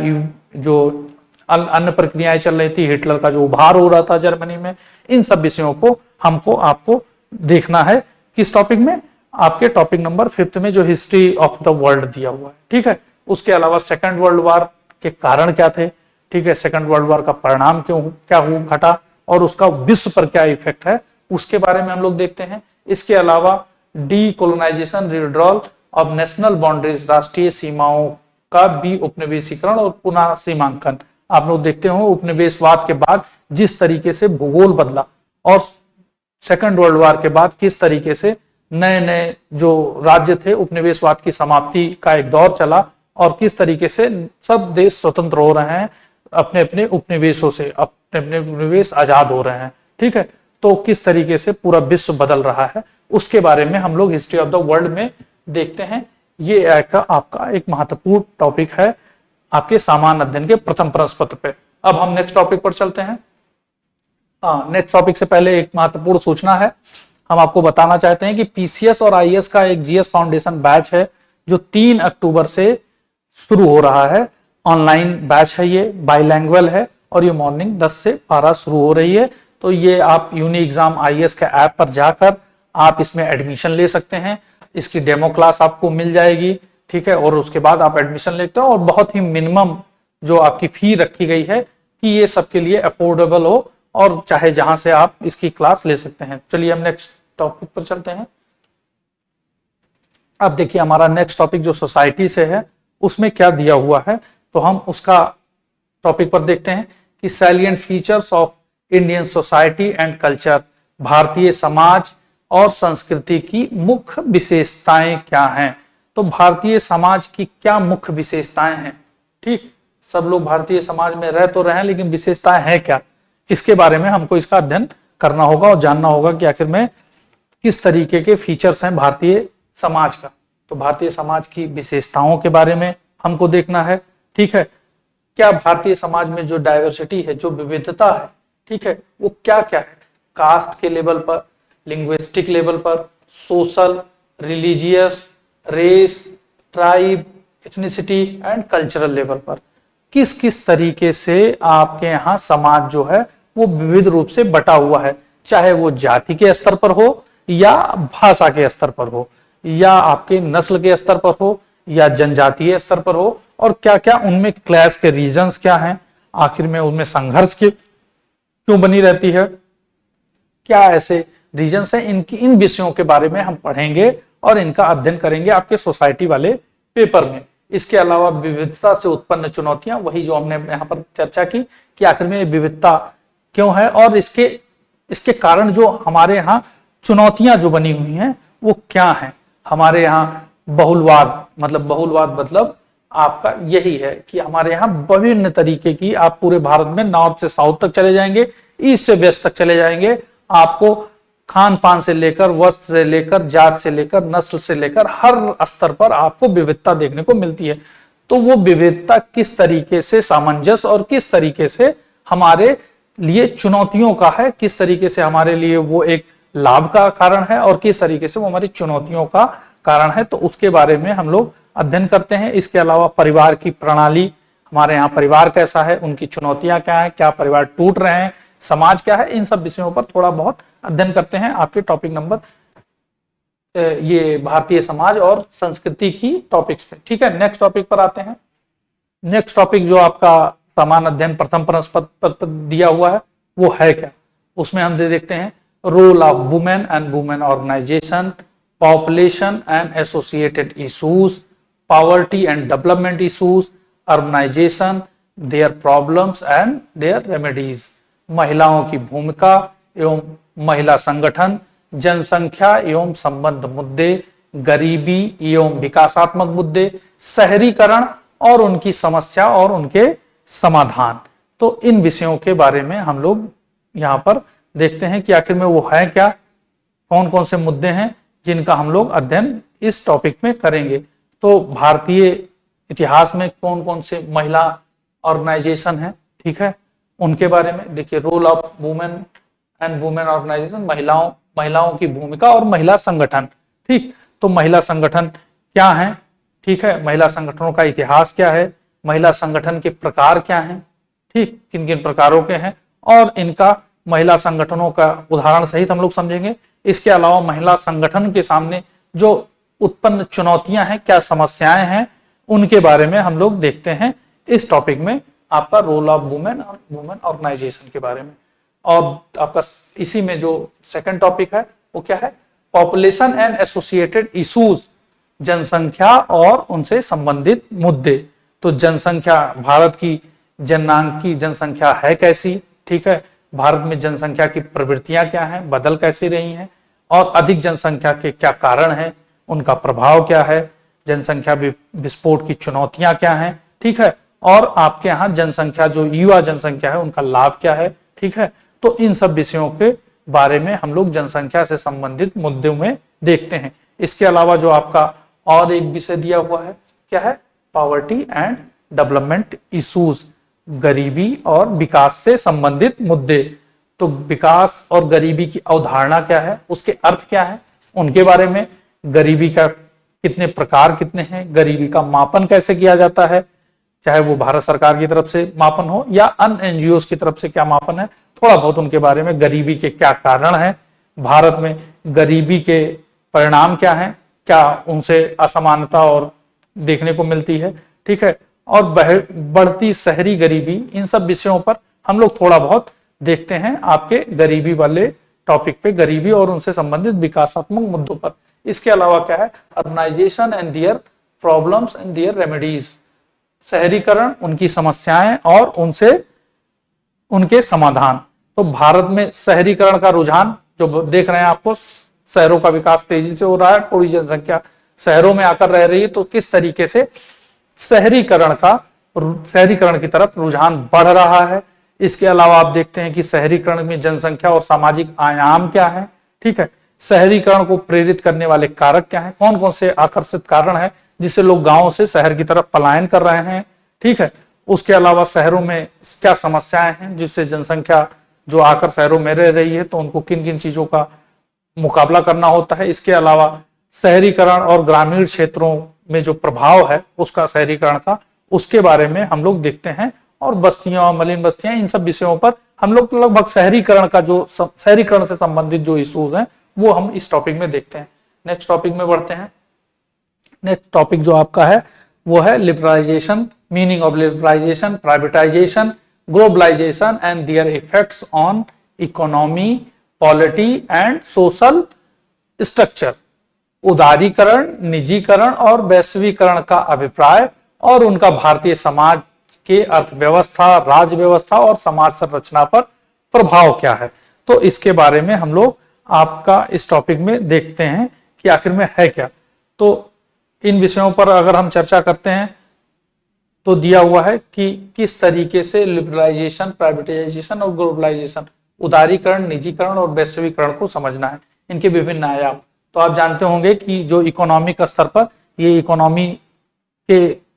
जो अन्य प्रक्रियाएं चल रही थी, हिटलर का जो उभार हो रहा था जर्मनी में, इन सब विषयों को हमको आपको देखना है। किस टॉपिक में, आपके टॉपिक नंबर 5 में जो हिस्ट्री ऑफ द वर्ल्ड दिया हुआ है, ठीक है। उसके अलावा सेकंड वर्ल्ड वार के कारण क्या थे, ठीक है, सेकंड वर्ल्ड वार का परिणाम क्या घटा, और उसका विश्व पर क्या इफेक्ट है उसके बारे में हम लोग देखते हैं। इसके अलावा डीकोलोनाइजेशन, रिड्रॉल ऑफ नेशनल बाउंड्रीज, राष्ट्रीय सीमाओं का भी उपनिवेशीकरण और पुनः सीमांकन। आप लोग देखते हो उपनिवेशवाद के बाद जिस तरीके से भूगोल बदला और सेकंड वर्ल्ड वॉर के बाद किस तरीके से नए नए जो राज्य थे उपनिवेशवाद की समाप्ति का एक दौर चला और किस तरीके से सब देश स्वतंत्र हो रहे हैं अपने अपने उपनिवेशों से, अपने अपने उपनिवेश आजाद हो रहे हैं। ठीक है, तो किस तरीके से पूरा विश्व बदल रहा है उसके बारे में हम लोग हिस्ट्री ऑफ द वर्ल्ड में देखते हैं। ये आपका एक महत्वपूर्ण टॉपिक है आपके सामान्य अध्ययन के प्रथम प्रश्न पत्र पे। अब हम नेक्स्ट टॉपिक पर चलते हैं। नेक्स्ट टॉपिक से पहले एक महत्वपूर्ण सूचना है, हम आपको बताना चाहते हैं कि पीसीएस और आईएएस का एक जीएस फाउंडेशन बैच है जो 3 अक्टूबर से शुरू हो रहा है। ऑनलाइन बैच है, ये बाइलैंग्वेज है और ये मॉर्निंग 10 से 12 शुरू हो रही है। तो ये आप यूनि एग्जाम आईएएस के ऐप पर जाकर आप इसमें एडमिशन ले सकते हैं। इसकी डेमो क्लास आपको मिल जाएगी, ठीक है, और उसके बाद आप एडमिशन लेते हो और बहुत ही मिनिमम जो आपकी फी रखी गई है कि ये सबके लिए अफोर्डेबल हो और चाहे जहां से आप इसकी क्लास ले सकते हैं। चलिए हम नेक्स्ट टॉपिक पर चलते हैं। अब देखिए हमारा नेक्स्ट टॉपिक जो सोसाइटी से है उसमें क्या दिया हुआ है, तो हम उसका टॉपिक पर देखते हैं कि salient features of Indian society and culture, Bharatiya Samaj और संस्कृति की मुख्य विशेषताएं क्या हैं। तो भारतीय समाज की क्या मुख्य विशेषताएं हैं, ठीक, सब लोग भारतीय समाज में रह तो रहे हैं लेकिन विशेषताएं हैं क्या, इसके बारे में हमको इसका अध्ययन करना होगा और जानना होगा कि आखिर में किस तरीके के फीचर्स हैं भारतीय समाज का। तो भारतीय समाज की विशेषताओं के बारे में हमको देखना है, ठीक है, क्या भारतीय समाज में जो डाइवर्सिटी है, जो विविधता है, ठीक है, वो क्या क्या है, कास्ट के लेवल पर, लिंग्विस्टिक लेवल पर, social, religious, race, tribe, ethnicity and cultural level पर किस किस तरीके से आपके यहाँ समाज जो है वो विविध रूप से बटा हुआ है, चाहे वो जाति के स्तर पर हो या भाषा के स्तर पर हो या आपके नस्ल के स्तर पर हो या जनजातीय स्तर पर हो, और क्या क्या उनमें क्लैश के रीजंस क्या हैं, आखिर में उनमें संघर्ष क्यों बनी रहती है, क्या ऐसे रीजंस हैं, इन विषयों के बारे में हम पढ़ेंगे और इनका अध्ययन करेंगे आपके सोसाइटी वाले पेपर में। इसके अलावा विविधता से उत्पन्न चुनौतियां, वही जो हमने यहाँ पर चर्चा की कि आखिर में विविधता क्यों है और इसके कारण जो हमारे यहाँ चुनौतियां जो बनी हुई हैं वो क्या हैं। हमारे यहाँ बहुलवाद मतलब आपका यही है कि हमारे यहाँ विभिन्न तरीके की, आप पूरे भारत में नॉर्थ से साउथ तक चले जाएंगे, ईस्ट से वेस्ट तक चले जाएंगे, आपको खान पान से लेकर, वस्त्र से लेकर, जात से लेकर, नस्ल से लेकर हर स्तर पर आपको विविधता देखने को मिलती है। तो वो विविधता किस तरीके से सामंजस्य और किस तरीके से हमारे लिए चुनौतियों का है, किस तरीके से हमारे लिए वो एक लाभ का कारण है और किस तरीके से वो हमारी चुनौतियों का कारण है, तो उसके बारे में हम लोग अध्ययन करते हैं। इसके अलावा परिवार की प्रणाली, हमारे यहाँ परिवार कैसा है, उनकी चुनौतियां क्या है, क्या परिवार टूट रहे हैं, समाज क्या है, इन सब विषयों पर थोड़ा बहुत अध्ययन करते हैं आपके टॉपिक नंबर ये भारतीय समाज और संस्कृति की टॉपिक्स पे। ठीक है, नेक्स्ट टॉपिक पर आते हैं। नेक्स्ट टॉपिक जो आपका सामान्य अध्ययन प्रथम प्रश्न पत्र दिया हुआ है वो है क्या, उसमें हम देखते हैं role of women and women organisation, population and associated issues, poverty and development issues, urbanisation, their problems and their remedies, महिलाओं की भूमिका एवं महिला संगठन, जनसंख्या एवं संबंध मुद्दे, गरीबी एवं विकासात्मक मुद्दे, शहरीकरण और उनकी समस्या और उनके समाधान। तो इन विषयों के बारे में हम लोग यहाँ पर देखते हैं कि आखिर में वो है क्या, कौन कौन से मुद्दे हैं जिनका हम लोग अध्ययन इस टॉपिक में करेंगे। तो भारतीय इतिहास में कौन कौन से महिला ऑर्गेनाइजेशन है, ठीक है, उनके बारे में देखिए। Role of women and women organisation, महिलाओं की भूमिका और महिला संगठन, ठीक। तो महिला संगठन क्या है, ठीक है, महिला संगठनों का इतिहास क्या है, महिला संगठन के प्रकार क्या हैं, ठीक, किन किन प्रकारों के हैं, और इनका महिला संगठनों का उदाहरण सहित हम लोग समझेंगे। इसके अलावा महिला संगठन के सामने जो उत्पन्न चुनौतियां हैं, क्या समस्याएं हैं, उनके बारे में हम लोग देखते हैं इस टॉपिक में, आपका रोल ऑफ वुमेन और वुमेन ऑर्गेनाइजेशन के बारे में। और आपका इसी में जो सेकंड टॉपिक है वो क्या है, पॉपुलेशन एंड एसोसिएटेड इश्यूज, जनसंख्या और उनसे संबंधित मुद्दे। तो जनसंख्या, भारत की जननांग की जनसंख्या है कैसी, ठीक है, भारत में जनसंख्या की प्रवृत्तियां क्या हैं, बदल कैसी रही हैं, और अधिक जनसंख्या के क्या कारण हैं, उनका प्रभाव क्या है, जनसंख्या विस्फोट की चुनौतियां क्या हैं, ठीक है, और आपके यहाँ जनसंख्या जो युवा जनसंख्या है उनका लाभ क्या है, ठीक है। तो इन सब विषयों के बारे में हम लोग जनसंख्या से संबंधित मुद्दों में देखते हैं। इसके अलावा जो आपका और एक विषय दिया हुआ है, क्या है, पॉवर्टी एंड डेवलपमेंट इश्यूज, गरीबी और विकास से संबंधित मुद्दे। तो विकास और गरीबी की अवधारणा क्या है, उसके अर्थ क्या है, उनके बारे में, गरीबी का कितने प्रकार कितने हैं, गरीबी का मापन कैसे किया जाता है, चाहे वो भारत सरकार की तरफ से मापन हो या अन्य एनजीओ की तरफ से क्या मापन है, थोड़ा बहुत उनके बारे में, गरीबी के क्या कारण है, भारत में गरीबी के परिणाम क्या हैं, क्या उनसे असमानता और देखने को मिलती है, ठीक है, और बढ़ती शहरी गरीबी, इन सब विषयों पर हम लोग थोड़ा बहुत देखते हैं आपके गरीबी वाले टॉपिक पे, गरीबी और उनसे संबंधित विकासात्मक मुद्दों पर। इसके अलावा क्या है, urbanisation and their problems and their remedies, शहरीकरण, उनकी समस्याएं और उनसे उनके समाधान। तो भारत में शहरीकरण का रुझान जो देख रहे हैं आपको, शहरों का विकास तेजी से हो रहा है, थोड़ी जनसंख्या शहरों में आकर रह रही है, तो किस तरीके से शहरीकरण की तरफ रुझान बढ़ रहा है। इसके अलावा आप देखते हैं कि शहरीकरण में जनसंख्या और सामाजिक आयाम क्या है, ठीक है, शहरीकरण को प्रेरित करने वाले कारक क्या हैं, कौन कौन से आकर्षित कारण है जिससे लोग गांवों से शहर की तरफ पलायन कर रहे हैं, ठीक है। उसके अलावा शहरों में क्या समस्याएं हैं जिससे जनसंख्या जो आकर शहरों में रह रही है, तो उनको किन किन चीजों का मुकाबला करना होता है। इसके अलावा शहरीकरण और ग्रामीण क्षेत्रों में जो प्रभाव है उसका, शहरीकरण का, उसके बारे में हम लोग देखते हैं। और बस्तियां, मलिन बस्तियां, इन सब विषयों पर हम लोग लगभग शहरीकरण का जो शहरीकरण से संबंधित जो इश्यूज हैं वो हम इस टॉपिक में देखते हैं। नेक्स्ट टॉपिक में बढ़ते हैं। नेक्स्ट टॉपिक जो आपका है वो है liberalisation, meaning of liberalisation, privatisation, globalisation and their effects on economy, polity and social structure. उदारीकरण, निजीकरण और वैश्वीकरण का अभिप्राय और उनका भारतीय समाज के अर्थव्यवस्था, राज्य व्यवस्था और समाज संरचना पर प्रभाव क्या है। तो इसके बारे में हम लोग आपका इस टॉपिक में देखते हैं कि आखिर में है क्या। तो इन विषयों पर अगर हम चर्चा करते हैं तो दिया हुआ है कि किस तरीके से लिबरलाइजेशन, प्राइवेटाइजेशन और ग्लोबलाइजेशन, उदारीकरण, निजीकरण और वैश्वीकरण को समझना है, इनके विभिन्न आयाम। तो आप जानते होंगे कि जो इकोनॉमिक स्तर पर, ये इकोनॉमी के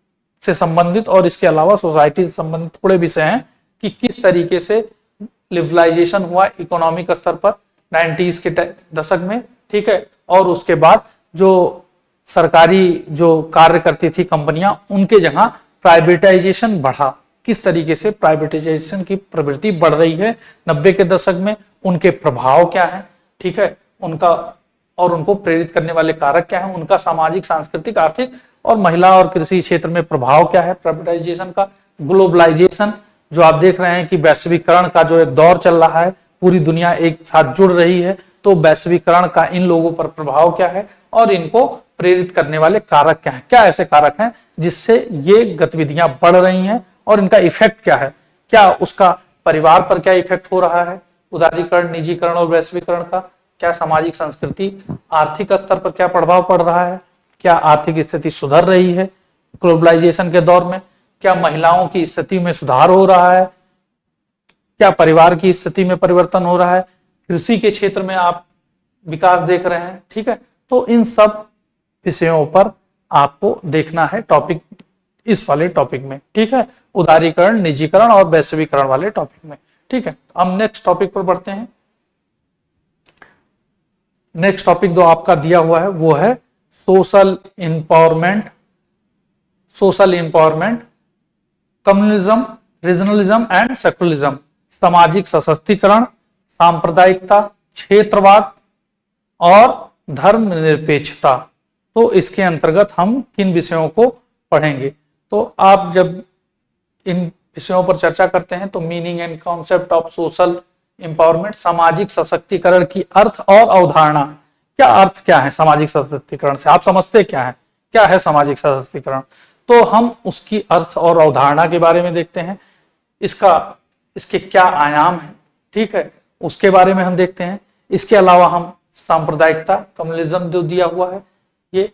से संबंधित और इसके अलावा सोसाइटी से संबंधित थोड़े विषय हैं कि किस तरीके से लिबरलाइजेशन हुआ इकोनॉमिक स्तर पर 90s के दशक में, ठीक है, और उसके बाद जो सरकारी जो कार्य करती थी कंपनियां, उनके जगह प्राइवेटाइजेशन बढ़ा, किस तरीके से प्राइवेटाइजेशन की प्रवृत्ति बढ़ रही है 90 के दशक में, उनके प्रभाव क्या है, ठीक है, उनका और उनको प्रेरित करने वाले कारक क्या है, उनका सामाजिक, सांस्कृतिक, आर्थिक और महिला और कृषि क्षेत्र में प्रभाव क्या है प्राइवेटाइजेशन का। ग्लोबलाइजेशन जो आप देख रहे हैं कि वैश्वीकरण का जो एक दौर चल रहा है, पूरी दुनिया एक साथ जुड़ रही है, तो वैश्वीकरण का इन लोगों पर प्रभाव क्या है और इनको प्रेरित करने वाले कारक क्या है, क्या ऐसे कारक हैं जिससे ये गतिविधियां बढ़ रही हैं और इनका इफेक्ट क्या है, क्या उसका परिवार पर क्या इफेक्ट हो रहा है, उदारीकरण, निजीकरण और वैश्वीकरण का, क्या सामाजिक, संस्कृति, आर्थिक स्तर पर क्या प्रभाव पड़ रहा है, क्या आर्थिक स्थिति सुधर रही है ग्लोबलाइजेशन के दौर में, क्या महिलाओं की स्थिति में सुधार हो रहा है, क्या परिवार की स्थिति में परिवर्तन हो रहा है, कृषि के क्षेत्र में आप विकास देख रहे हैं, ठीक है। तो इन सब विषयों पर आपको देखना है टॉपिक, इस वाले टॉपिक में, ठीक है, उदारीकरण, निजीकरण और वैश्वीकरण वाले टॉपिक में, ठीक है। हम नेक्स्ट टॉपिक पर बढ़ते हैं। नेक्स्ट टॉपिक जो आपका दिया हुआ है वो है social empowerment, communism, regionalism and secularism, सामाजिक सशक्तिकरण, सांप्रदायिकता, क्षेत्रवाद और धर्मनिरपेक्षता। तो इसके अंतर्गत हम किन विषयों को पढ़ेंगे। तो आप जब इन विषयों पर चर्चा करते हैं तो meaning and concept of social empowerment, सामाजिक सशक्तिकरण की अर्थ और अवधारणा। क्या अर्थ क्या है सामाजिक सशक्तिकरण से, आप समझते क्या है सामाजिक सशक्तिकरण? तो हम उसकी अर्थ और अवधारणा के बारे में देखते हैं, इसके क्या आयाम है, ठीक है, उसके बारे में हम देखते हैं। इसके अलावा हम सांप्रदायिकता, कम्युनिज्म जो दिया हुआ है ये,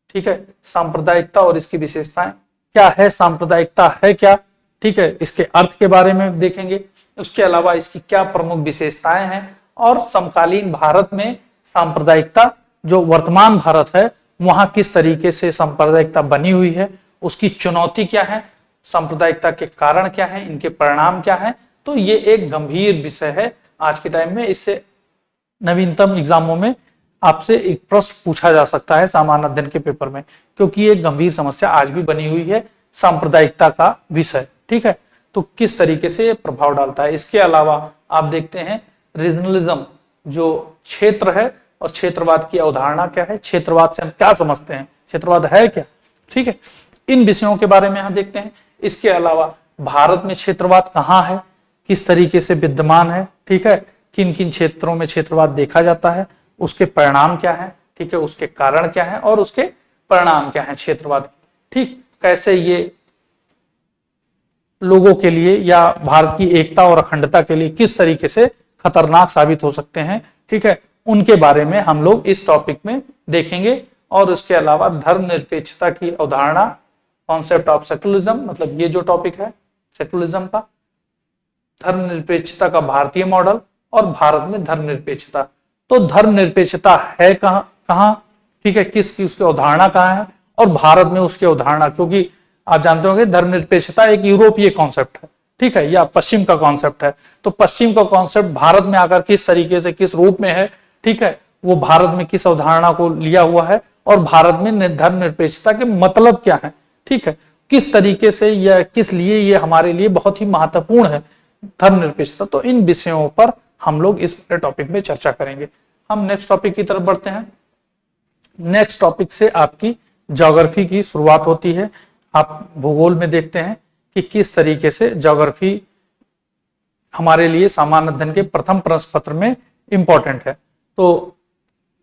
ठीक है, सांप्रदायिकता और इसकी विशेषताएं, क्या है सांप्रदायिकता है क्या, ठीक है, इसके अर्थ के बारे में देखेंगे। उसके अलावा इसकी क्या प्रमुख विशेषताएं हैं, और समकालीन भारत में सांप्रदायिकता, जो वर्तमान भारत है वहां किस तरीके से सांप्रदायिकता बनी हुई है, उसकी चुनौती क्या है, सांप्रदायिकता के कारण क्या है, इनके परिणाम क्या है। तो ये एक गंभीर विषय है आज के टाइम में। इससे नवीनतम एग्जामों में आपसे एक प्रश्न पूछा जा सकता है सामान्य अध्ययन के पेपर में, क्योंकि ये गंभीर समस्या आज भी बनी हुई है, सांप्रदायिकता का विषय, ठीक है। तो किस तरीके से ये प्रभाव डालता है। इसके अलावा आप देखते हैं रीजनलिज्म, जो क्षेत्र है और क्षेत्रवाद की अवधारणा क्या है, क्षेत्रवाद से हम क्या समझते हैं, क्षेत्रवाद है क्या, ठीक है, इन विषयों के बारे में हम देखते हैं। इसके अलावा भारत में क्षेत्रवाद कहाँ है, किस तरीके से विद्यमान है, ठीक है, किन किन क्षेत्रों में क्षेत्रवाद देखा जाता है, उसके परिणाम क्या है, ठीक है, उसके कारण क्या है और उसके परिणाम क्या है क्षेत्रवाद, ठीक, कैसे ये लोगों के लिए या भारत की एकता और अखंडता के लिए किस तरीके से खतरनाक साबित हो सकते हैं, ठीक है, उनके बारे में हम लोग इस टॉपिक में देखेंगे। और उसके अलावा धर्मनिरपेक्षता की अवधारणा, कॉन्सेप्ट ऑफ सेकुलरिज्म, मतलब ये जो टॉपिक है सेकुलरिज्म का, धर्मनिरपेक्षता का भारतीय मॉडल और भारत में धर्मनिरपेक्षता। तो धर्मनिरपेक्षता है कहां, ठीक है, किसकी उसकी अवधारणा कहां है, और भारत में उसकी अवधारणा, क्योंकि आप जानते होंगे धर्मनिरपेक्षता एक यूरोपीय कॉन्सेप्ट है, ठीक है, या पश्चिम का कॉन्सेप्ट है। तो पश्चिम का कॉन्सेप्ट भारत में आकर किस तरीके से, किस रूप में है, ठीक है, वो भारत में किस अवधारणा को लिया हुआ है, और भारत में धर्मनिरपेक्षता के मतलब क्या है, ठीक है, किस तरीके से या किस लिए ये हमारे लिए बहुत ही महत्वपूर्ण है धर्मनिरपेक्षता। तो इन विषयों पर हम लोग इस टॉपिक में चर्चा करेंगे। हम नेक्स्ट टॉपिक की तरफ बढ़ते हैं। नेक्स्ट टॉपिक से आपकी ज्योग्राफी की शुरुआत होती है। आप भूगोल में देखते हैं कि किस तरीके से ज्योग्राफी हमारे लिए सामान्य अध्ययन के प्रथम प्रश्न पत्र में इंपॉर्टेंट है। तो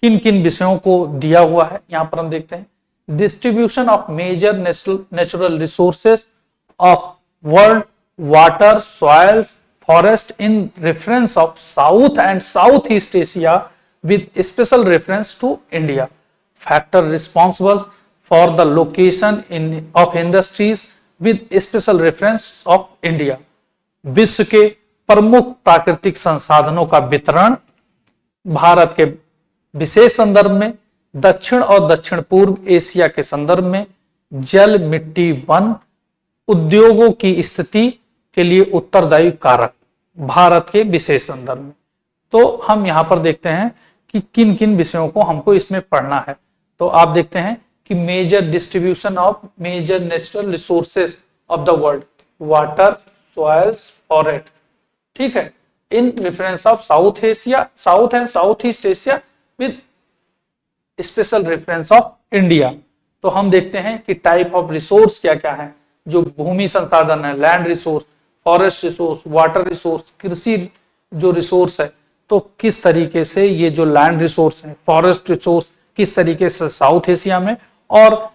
किन किन विषयों को दिया हुआ है यहां पर हम देखते हैं। Distribution of major natural resources of world, water, soils, forest in reference of south and south east Asia with special reference to India, factor responsible for the location of industries with special reference of India, विश्व के प्रमुख प्राकृतिक संसाधनों का वितरण भारत के विशेष संदर्भ में, दक्षिण और दक्षिण पूर्व एशिया के संदर्भ में, जल, मिट्टी, वन, उद्योगों की स्थिति के लिए उत्तरदायी कारक भारत के विशेष संदर्भ में। तो हम यहां पर देखते हैं कि किन किन विषयों को हमको इसमें पढ़ना है। तो आप देखते हैं कि major distribution of major natural resources of the world, water, soils, forest, ठीक है, in reference of south Asia, south and south east Asia with special reference of India. तो हम देखते हैं कि टाइप ऑफ रिसोर्स क्या क्या है, जो भूमि संसाधन है, land resource, forest resource, water resource, कृषि जो रिसोर्स है, तो किस तरीके से ये जो लैंड रिसोर्स है, फॉरेस्ट रिसोर्स किस तरीके से साउथ एशिया में और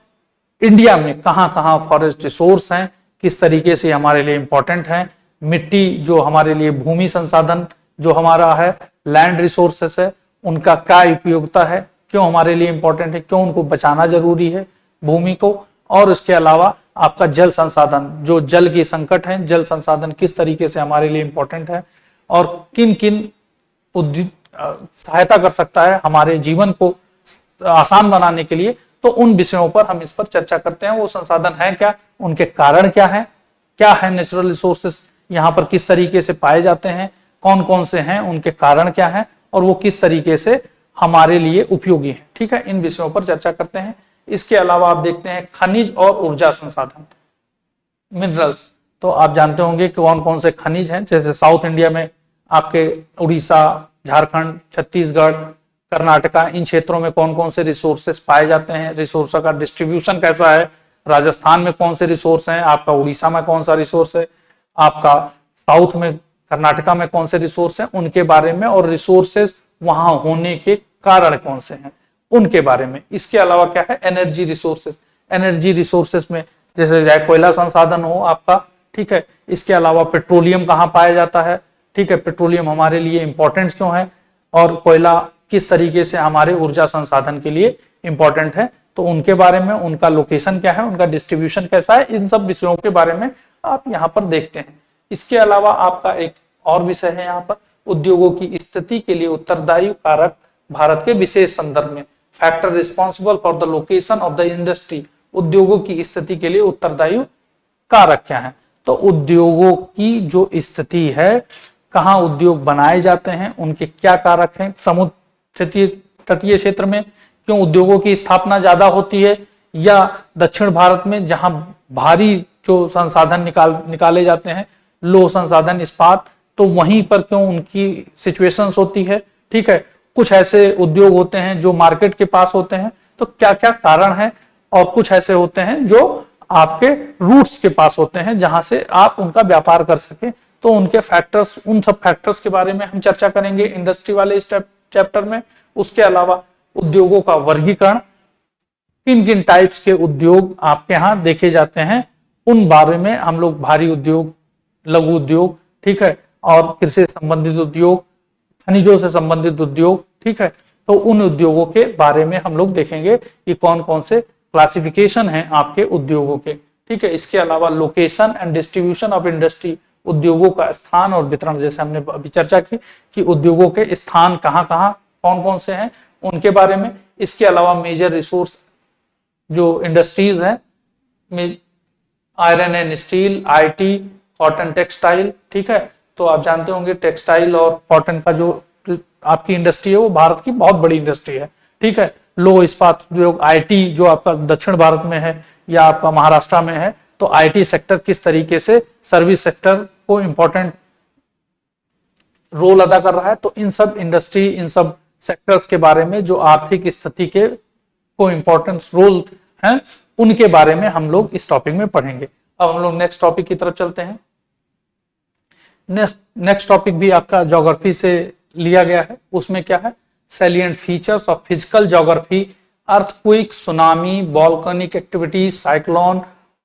इंडिया में कहां कहां फॉरेस्ट रिसोर्स हैं, किस तरीके से हमारे लिए इंपॉर्टेंट है, मिट्टी जो हमारे लिए भूमि संसाधन जो हमारा है, लैंड रिसोर्सेस है, उनका क्या उपयोगिता है, क्यों हमारे लिए इंपॉर्टेंट है, क्यों उनको बचाना जरूरी है भूमि को, और इसके अलावा आपका जल संसाधन, जो जल की संकट है, जल संसाधन किस तरीके से हमारे लिए इंपॉर्टेंट है और किन किन सहायता कर सकता है हमारे जीवन को आसान बनाने के लिए। तो उन विषयों पर हम इस पर चर्चा करते हैं। वो संसाधन है क्या, उनके कारण क्या है नेचुरल रिसोर्सेस यहाँ पर किस तरीके से पाए जाते हैं, कौन कौन से हैं, उनके कारण क्या है और वो किस तरीके से हमारे लिए उपयोगी है, ठीक है, इन विषयों पर चर्चा करते हैं। इसके अलावा आप देखते हैं खनिज और ऊर्जा संसाधन, मिनरल्स। तो आप जानते होंगे कि कौन कौन से खनिज हैं, जैसे साउथ इंडिया में आपके उड़ीसा, झारखंड, छत्तीसगढ़, कर्नाटका, इन क्षेत्रों में कौन कौन से रिसोर्सेस पाए जाते हैं, रिसोर्स का डिस्ट्रीब्यूशन कैसा है, राजस्थान में कौन से रिसोर्स हैं, आपका उड़ीसा में कौन सा रिसोर्स है, आपका साउथ में कर्नाटका में कौन से रिसोर्स हैं उनके बारे में, और रिसोर्सेज वहां होने के कारण कौन से हैं उनके बारे में। इसके अलावा क्या है, एनर्जी रिसोर्सेज। एनर्जी रिसोर्सेज में जैसे चाहे कोयला संसाधन हो आपका, ठीक है, इसके अलावा पेट्रोलियम कहाँ पाया जाता है, ठीक है, पेट्रोलियम हमारे लिए इंपॉर्टेंट क्यों है, और कोयला किस तरीके से हमारे ऊर्जा संसाधन के लिए इंपॉर्टेंट है, तो उनके बारे में, उनका लोकेशन क्या है, उनका डिस्ट्रीब्यूशन कैसा है, इन सब विषयों के बारे में आप यहाँ पर देखते हैं। इसके अलावा आपका एक और विषय है यहाँ पर, उद्योगों की स्थिति के लिए उत्तरदायी कारक भारत के विशेष संदर्भ में, factor responsible for the location of the industry. उद्योगों की स्थिति के लिए उत्तरदायी कारक क्या है, तो उद्योगों की जो स्थिति है, कहाँ उद्योग बनाए जाते हैं, उनके क्या कारक हैं, समुद्र तटीय क्षेत्र में क्यों उद्योगों की स्थापना ज्यादा होती है, या दक्षिण भारत में जहां भारी जो संसाधन निकाले जाते हैं, लो संसाधन इस्पात, तो वहीं पर क्यों उनकी सिचुएशंस होती है, ठीक है। कुछ ऐसे उद्योग होते हैं जो मार्केट के पास होते हैं, तो क्या क्या कारण है, और कुछ ऐसे होते हैं जो आपके रूट्स के पास होते हैं जहां से आप उनका व्यापार कर सके, तो उनके फैक्टर्स, उन सब फैक्टर्स के बारे में हम चर्चा करेंगे इंडस्ट्री वाले इस चैप्टर में। उसके अलावा उद्योगों का वर्गीकरण, किन किन टाइप्स के उद्योग आपके यहाँ देखे जाते हैं, उन बारे में हम लोग, भारी उद्योग, लघु उद्योग, ठीक है, और कृषि से संबंधित उद्योग, खनिजों से संबंधित उद्योग, ठीक है, तो उन उद्योगों के बारे में हम लोग देखेंगे कि कौन कौन से क्लासिफिकेशन है आपके उद्योगों के, ठीक है। इसके अलावा location and distribution of industry, उद्योगों का स्थान और वितरण, जैसे हमने अभी चर्चा की कि उद्योगों के स्थान कहाँ कहाँ कौन कौन से हैं उनके बारे में। इसके अलावा मेजर रिसोर्स जो इंडस्ट्रीज हैं, iron and steel, IT, cotton textile, ठीक है, तो आप जानते होंगे टेक्सटाइल और कॉटन का जो आपकी इंडस्ट्री है वो भारत की बहुत बड़ी इंडस्ट्री है, ठीक है। लो इस्पात उद्योग, आईटी जो आपका दक्षिण भारत में है या आपका महाराष्ट्र में है, तो आईटी सेक्टर किस तरीके से सर्विस सेक्टर को इंपॉर्टेंट रोल अदा कर रहा है, तो इन सब इंडस्ट्री, इन सब सेक्टर्स के बारे में जो आर्थिक स्थिति के को इंपॉर्टेंस रोल है, उनके बारे में हम लोग इस टॉपिक में पढ़ेंगे। अब हम लोग नेक्स्ट टॉपिक की तरफ चलते हैं। नेक्स्ट टॉपिक भी आपका ज्योग्राफी से लिया गया है। उसमें क्या है, salient features of physical geography, earthquake, tsunami, volcanic activity, cyclone,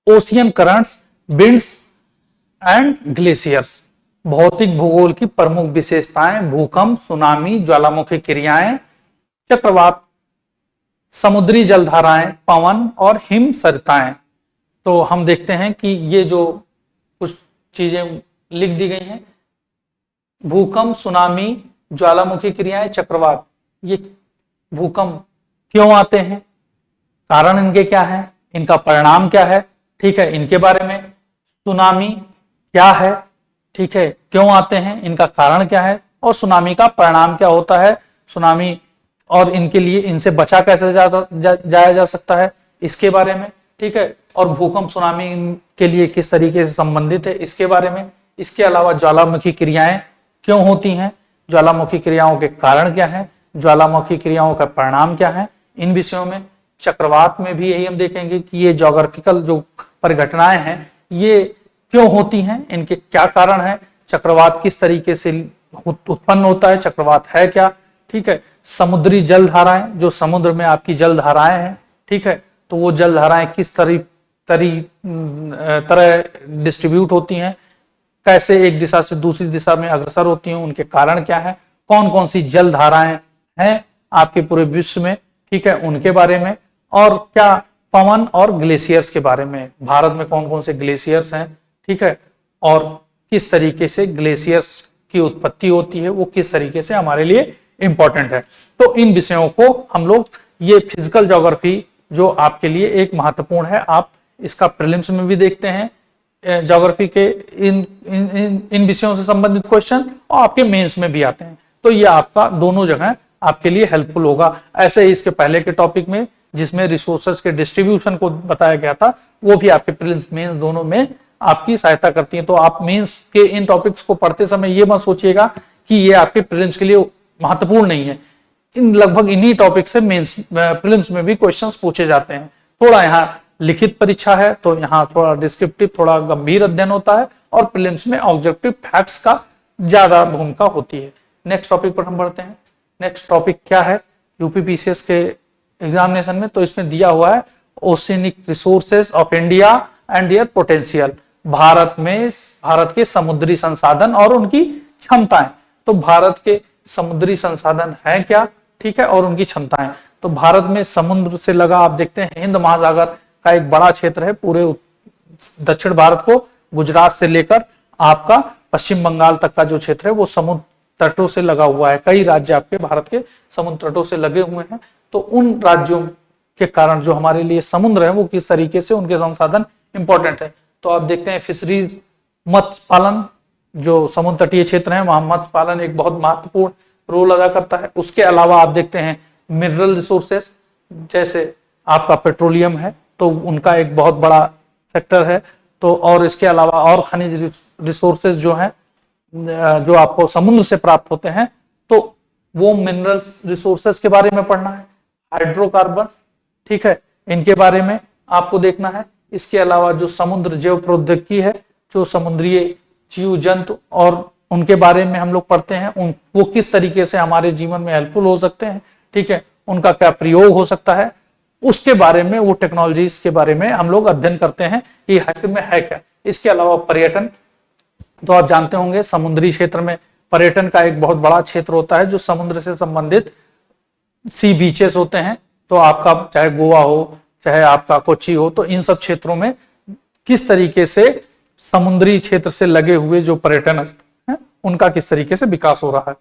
ocean currents, winds and glaciers. भौतिक भूगोल की प्रमुख विशेषताएं, भूकंप, सुनामी, ज्वालामुखी क्रियाएं, चक्रवात, समुद्री जलधाराएं, पवन और हिम सरिताएं। तो हम देखते हैं कि ये जो कुछ चीजें लिख दी गई हैं, भूकंप, सुनामी, ज्वालामुखी क्रियाएं, चक्रवात, ये भूकंप क्यों आते हैं, कारण इनके क्या है, इनका परिणाम क्या है, ठीक है, इनके बारे में। सुनामी क्या है, ठीक है, क्यों आते हैं, इनका कारण क्या है, और सुनामी का परिणाम क्या होता है, सुनामी और इनके लिए, इनसे बचा कैसे जाया जा सकता है, इसके बारे में, ठीक है। और भूकंप, सुनामी के लिए किस तरीके से संबंधित है, इसके बारे में। इसके अलावा ज्वालामुखी क्रियाएं क्यों होती हैं, ज्वालामुखी क्रियाओं के कारण क्या है, ज्वालामुखी क्रियाओं का परिणाम क्या है, इन विषयों में। चक्रवात में भी यही हम देखेंगे कि ये ज्योग्राफिकल जो परिघटनाएं हैं ये क्यों होती हैं, इनके क्या कारण है, चक्रवात किस तरीके से उत्पन्न होता है, चक्रवात है क्या, ठीक है। समुद्री जलधाराएं, जो समुद्र में आपकी जलधाराएं हैं, ठीक है, तो वो जलधाराएं किस तरह डिस्ट्रीब्यूट होती हैं, कैसे एक दिशा से दूसरी दिशा में अग्रसर होती हैं, उनके कारण क्या है, कौन कौन सी जलधाराएं हैं आपके पूरे विश्व में, ठीक है, उनके बारे में। और क्या पवन और ग्लेशियर्स के बारे में, भारत में कौन कौन से ग्लेशियर्स हैं, ठीक है, और किस तरीके से ग्लेशियर्स की उत्पत्ति होती है, वो किस तरीके से हमारे लिए इंपॉर्टेंट है। तो इन विषयों को हम लोग, ये फिजिकल ज्योग्राफी जो आपके लिए एक महत्वपूर्ण है, आप इसका प्रीलिम्स में भी देखते हैं, ज्योग्राफी के इन विषयों से संबंधित क्वेश्चन, और आपके मेंस में भी आते हैं, तो ये आपका दोनों जगह आपके लिए हेल्पफुल होगा। ऐसे ही इसके पहले के टॉपिक में जिसमें रिसोर्सेज के डिस्ट्रीब्यूशन को बताया गया था, वो भी आपके प्रीलिम्स मेंस दोनों में आपकी सहायता करती है। तो आप मेंस के इन टॉपिक्स को पढ़ते समय ये मत सोचिएगा कि ये आपके प्रीलिम्स के लिए महत्वपूर्ण नहीं है, इन लगभग इन्हीं टॉपिक से मेंस प्रीलिम्स में भी क्वेश्चंस पूछे जाते हैं। थोड़ा यहाँ लिखित परीक्षा है तो यहाँ थोड़ा डिस्क्रिप्टिव, थोड़ा गंभीर अध्ययन होता है, और प्रीलिम्स में ऑब्जेक्टिव फैक्ट्स का ज्यादा भूमिका होती है। नेक्स्ट टॉपिक पर हम बढ़ते हैं। नेक्स्ट टॉपिक क्या है यूपीपीसीएस के एग्जामिनेशन में, तो इसमें दिया हुआ है oceanic resources of India and their potential. Bharat के समुद्री संसाधन और उनकी क्षमताएं। तो भारत के समुद्री संसाधन हैं क्या, ठीक है, और उनकी क्षमताएं। तो भारत में समुद्र से लगा आप देखते हैं हिंद महासागर का एक बड़ा क्षेत्र है, पूरे दक्षिण भारत को गुजरात से लेकर आपका पश्चिम बंगाल तक का जो क्षेत्र है वो समुद्र तटों से लगा हुआ है। कई राज्य आपके भारत के समुद्र तटों से लगे हुए हैं। तो उन राज्यों के कारण जो हमारे लिए समुद्र है वो किस तरीके से उनके संसाधन इंपॉर्टेंट है। तो आप देखते हैं फिशरीज, मत्स्य पालन, जो समुद्र तटीय क्षेत्र है वहां मत्स्य पालन एक बहुत महत्वपूर्ण रोल अदा करता है। उसके अलावा आप देखते हैं मिनरल रिसोर्सेस, जैसे आपका पेट्रोलियम है तो उनका एक बहुत बड़ा सेक्टर है। तो और इसके अलावा और खनिज रिसोर्सेज जो हैं जो आपको समुद्र से प्राप्त होते हैं, तो वो मिनरल रिसोर्सेज के बारे में पढ़ना है। हाइड्रोकार्बन, ठीक है, इनके बारे में आपको देखना है। इसके अलावा जो समुद्र जैव प्रौद्योगिकी है, जो समुद्रीय जीव जंतु और उनके बारे में हम लोग पढ़ते हैं, वो किस तरीके से हमारे जीवन में हेल्पफुल हो सकते हैं, ठीक है, उनका क्या प्रयोग हो सकता है, उसके बारे में, वो टेक्नोलॉजीज के बारे में हम लोग अध्ययन करते हैं ये आखिर में है क्या। इसके अलावा पर्यटन, तो आप जानते होंगे समुद्री क्षेत्र में पर्यटन का एक बहुत बड़ा क्षेत्र होता है जो समुद्र से संबंधित सी बीचेस होते हैं। तो आपका चाहे गोवा हो चाहे आपका कोच्चि हो, तो इन सब क्षेत्रों में किस तरीके से समुद्री क्षेत्र से लगे हुए जो पर्यटन स्थल हैं उनका किस तरीके से विकास हो रहा है।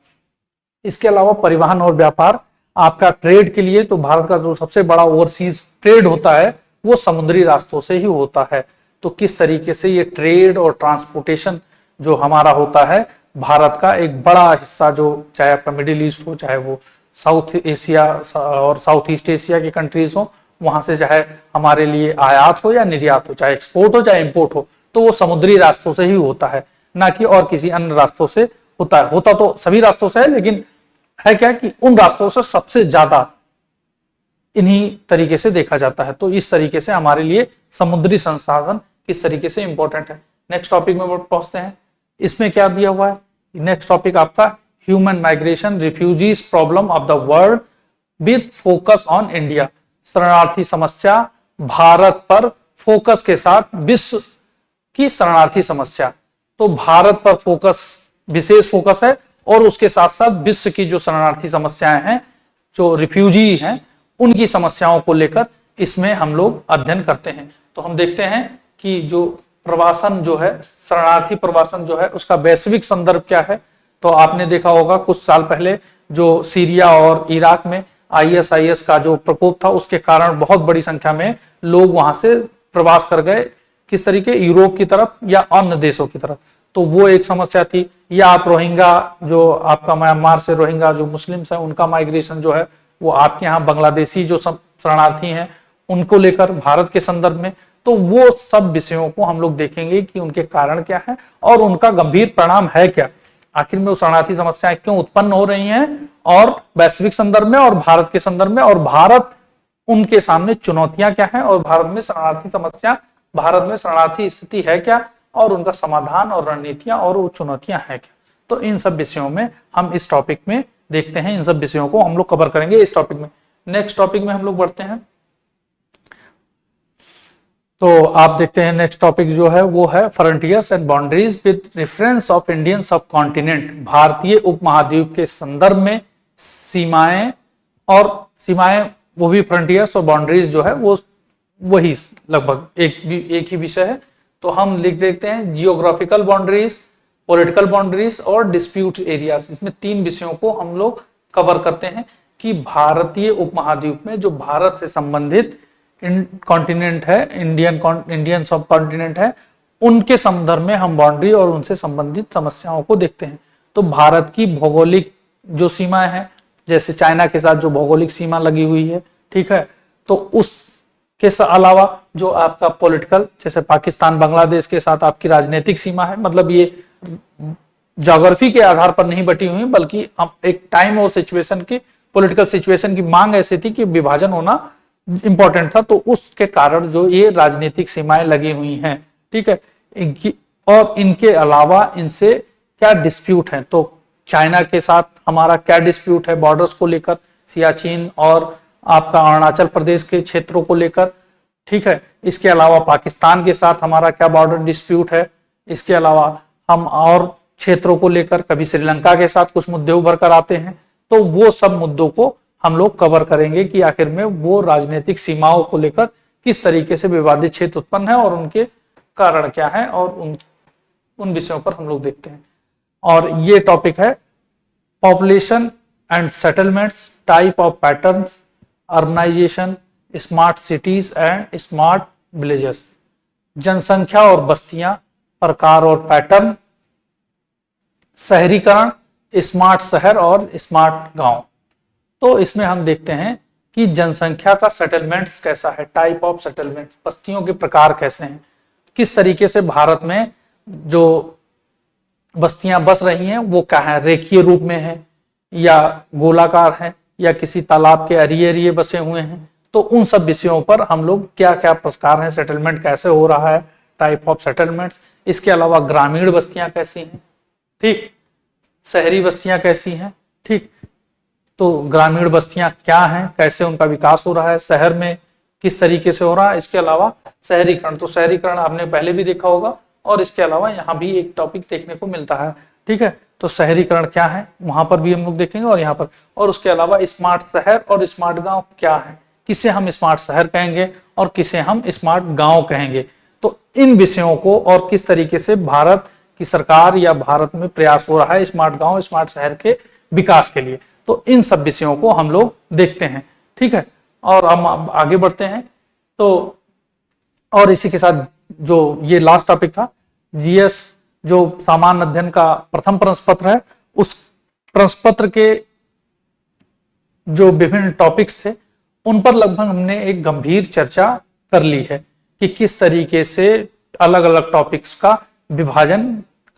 इसके अलावा परिवहन और व्यापार, आपका ट्रेड के लिए तो भारत का जो सबसे बड़ा ओवरसीज ट्रेड होता है वो समुद्री रास्तों से ही होता है। तो किस तरीके से ये ट्रेड और ट्रांसपोर्टेशन जो हमारा होता है, भारत का एक बड़ा हिस्सा, जो चाहे आपका मिडिल ईस्ट हो चाहे वो साउथ एशिया और साउथ ईस्ट एशिया की कंट्रीज हो, वहां से चाहे हमारे लिए आयात हो या निर्यात हो, चाहे एक्सपोर्ट हो चाहे इंपोर्ट हो, तो वो समुद्री रास्तों से ही होता है, ना कि और किसी अन्य रास्तों से होता है। होता तो सभी रास्तों से है, लेकिन है क्या कि उन रास्तों से सबसे ज्यादा इन्हीं तरीके से देखा जाता है। तो इस तरीके से हमारे लिए समुद्री संसाधन किस तरीके से इंपॉर्टेंट है। नेक्स्ट टॉपिक में पहुंचते हैं। इसमें क्या दिया हुआ है, नेक्स्ट टॉपिक आपका human migration refugees problem of the world with focus on India. शरणार्थी समस्या भारत पर फोकस के साथ विश्व की शरणार्थी समस्या। तो भारत पर फोकस, विशेष फोकस है, और उसके साथ साथ विश्व की जो शरणार्थी समस्याएं हैं, जो रिफ्यूजी हैं, उनकी समस्याओं को लेकर इसमें हम लोग अध्ययन करते हैं। तो हम देखते हैं कि जो प्रवासन जो है, शरणार्थी प्रवासन जो है, उसका वैश्विक संदर्भ क्या है। तो आपने देखा होगा कुछ साल पहले जो सीरिया और इराक में ISIS का जो प्रकोप था, उसके कारण बहुत बड़ी संख्या में लोग वहां से प्रवास कर गए, किस तरीके, यूरोप की तरफ या अन्य देशों की तरफ। तो वो एक समस्या थी। या आप रोहिंग्या, जो आपका म्यांमार से रोहिंग्या जो मुस्लिम्स हैं, उनका माइग्रेशन जो है वो आपके यहाँ बांग्लादेशी जो शरणार्थी हैं उनको लेकर भारत के संदर्भ में। तो वो सब विषयों को हम लोग देखेंगे कि उनके कारण क्या है और उनका गंभीर परिणाम है क्या, आखिर में वो शरणार्थी समस्याएं क्यों उत्पन्न हो रही हैं, और वैश्विक संदर्भ में और भारत के संदर्भ में, और भारत उनके सामने चुनौतियां क्या हैं, और भारत में शरणार्थी समस्या, भारत में शरणार्थी स्थिति है क्या, और उनका समाधान और रणनीतियां और वो चुनौतियां हैं क्या। तो इन सब विषयों में हम इस टॉपिक में देखते हैं, इन सब विषयों को हम लोग कवर करेंगे इस टॉपिक में। नेक्स्ट टॉपिक में हम लोग बढ़ते हैं। तो आप देखते हैं नेक्स्ट टॉपिक जो है वो है frontiers and boundaries with reference of Indian सब कॉन्टिनेंट। भारतीय उपमहाद्वीप के संदर्भ में सीमाएं, और सीमाएं वो भी फ्रंटियर्स और बाउंड्रीज जो है वो वही लगभग एक ही विषय है। तो हम लिख देते हैं जियोग्राफिकल बाउंड्रीज, पॉलिटिकल बाउंड्रीज और डिस्प्यूट एरियाज। इसमें 3 विषयों को हम लोग कवर करते हैं कि भारतीय उपमहाद्वीप में जो भारत से संबंधित कॉन्टिनेंट है, इंडियन सब कॉन्टिनेंट है, उनके संदर्भ में हम बाउंड्री और उनसे संबंधित समस्याओं को देखते हैं। तो भारत की भौगोलिक जो सीमाएं हैं, जैसे चाइना के साथ जो भौगोलिक सीमा लगी हुई है, ठीक है, तो उसके अलावा जो आपका पॉलिटिकल, जैसे पाकिस्तान बांग्लादेश के साथ आपकी राजनीतिक सीमा है, मतलब ये ज्योग्राफी के आधार पर नहीं बटी हुई, बल्कि एक टाइम और सिचुएशन की, पॉलिटिकल सिचुएशन की मांग ऐसी थी कि विभाजन होना इंपॉर्टेंट था, तो उसके कारण जो ये राजनीतिक सीमाएं लगी हुई हैं, ठीक है। और इनके अलावा इनसे क्या डिस्प्यूट है, तो चाइना के साथ हमारा क्या डिस्प्यूट है बॉर्डर्स को लेकर, सियाचिन और आपका अरुणाचल प्रदेश के क्षेत्रों को लेकर, ठीक है। इसके अलावा पाकिस्तान के साथ हमारा क्या बॉर्डर डिस्प्यूट है, इसके अलावा हम और क्षेत्रों को लेकर कभी श्रीलंका के साथ कुछ मुद्दे उभर कर आते हैं, तो वो सब मुद्दों को हम लोग कवर करेंगे कि आखिर में वो राजनीतिक सीमाओं को लेकर किस तरीके से विवादित क्षेत्र उत्पन्न है और उनके कारण क्या है, और उन विषयों पर हम लोग देखते हैं। और ये टॉपिक है population and settlements, type of patterns, urbanisation, smart cities and smart villages. जनसंख्या और बस्तियां, प्रकार और पैटर्न, शहरीकरण, स्मार्ट शहर और स्मार्ट गांव। तो इसमें हम देखते हैं कि जनसंख्या का सेटलमेंट्स कैसा है, टाइप ऑफ सेटलमेंट्स, बस्तियों के प्रकार कैसे हैं, किस तरीके से भारत में जो बस्तियां बस रही हैं वो क्या है, रेखीय रूप में है या गोलाकार है या किसी तालाब के एरिए एरिए बसे हुए हैं। तो उन सब विषयों पर हम लोग क्या क्या प्रकार हैं, सेटलमेंट कैसे हो रहा है, टाइप ऑफ सेटलमेंट्स। इसके अलावा ग्रामीण बस्तियां कैसी हैं, ठीक, शहरी बस्तियां कैसी हैं, ठीक। तो ग्रामीण बस्तियां क्या हैं, कैसे उनका विकास हो रहा है, शहर में किस तरीके से हो रहा है। इसके अलावा शहरीकरण, तो शहरीकरण आपने पहले भी देखा होगा और इसके अलावा यहाँ भी एक टॉपिक देखने को मिलता है, ठीक है। तो शहरीकरण क्या है वहां पर भी हम लोग देखेंगे और यहाँ पर, और उसके अलावा स्मार्ट शहर और स्मार्ट गांव क्या है, किसे हम स्मार्ट शहर कहेंगे और किसे हम स्मार्ट गांव कहेंगे। तो इन विषयों को और किस तरीके से भारत की सरकार या भारत में प्रयास हो रहा है स्मार्ट गांव स्मार्ट शहर के विकास के लिए, तो इन सब विषयों को हम लोग देखते हैं, ठीक है। और हम आगे बढ़ते हैं। तो और इसी के साथ जो ये लास्ट टॉपिक था, जीएस जो सामान्य अध्ययन का प्रथम प्रश्न पत्र है, उस प्रश्न पत्र के जो विभिन्न टॉपिक्स थे उन पर लगभग हमने एक गंभीर चर्चा कर ली है कि किस तरीके से अलग अलग टॉपिक्स का विभाजन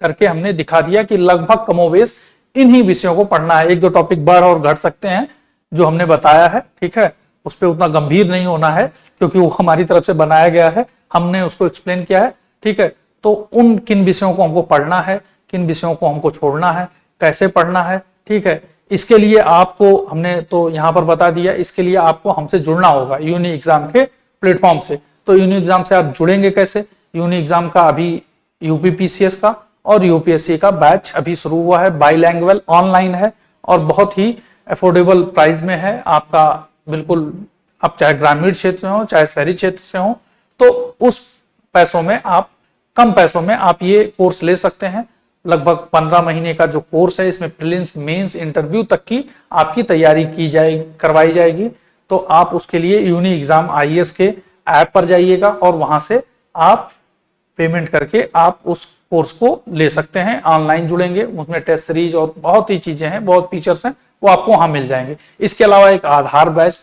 करके हमने दिखा दिया कि लगभग कमोबेश इन्हीं विषयों को पढ़ना है। एक दो टॉपिक बढ़ और घट सकते हैं जो हमने बताया है, ठीक है, उस पर उतना गंभीर नहीं होना है क्योंकि वो हमारी तरफ से बनाया गया है, हमने उसको एक्सप्लेन किया है, ठीक है। तो उन किन विषयों को हमको पढ़ना है, किन विषयों को हमको छोड़ना है, कैसे पढ़ना है, ठीक है। इसके लिए आपको हमने तो यहाँ पर बता दिया, इसके लिए आपको हमसे जुड़ना होगा यूनि एग्जाम के प्लेटफॉर्म से। तो यूनि एग्जाम से आप जुड़ेंगे कैसे, यूनि एग्जाम का अभी यूपीपीसीएस का और यूपीएससी का बैच अभी शुरू हुआ है, बाईलैंग्वेज ऑनलाइन है और बहुत ही अफोर्डेबल प्राइस में है आपका, बिल्कुल आप चाहे ग्रामीण क्षेत्र में हो चाहे शहरी क्षेत्र से हो, तो उस पैसों में आप, कम पैसों में आप ये कोर्स ले सकते हैं। लगभग 15 महीने का जो कोर्स है, इसमें प्रीलिम्स मेंस इंटरव्यू तक की आपकी तैयारी करवाई जाएगी। तो आप उसके लिए यूनि एग्जाम आईएएस के ऐप पर जाइएगा और वहां से आप पेमेंट करके आप उस कोर्स को ले सकते हैं। ऑनलाइन जुड़ेंगे, उसमें टेस्ट सीरीज और बहुत ही चीजें हैं, बहुत फीचर्स हैं, वो आपको वहां मिल जाएंगे। इसके अलावा एक आधार बैच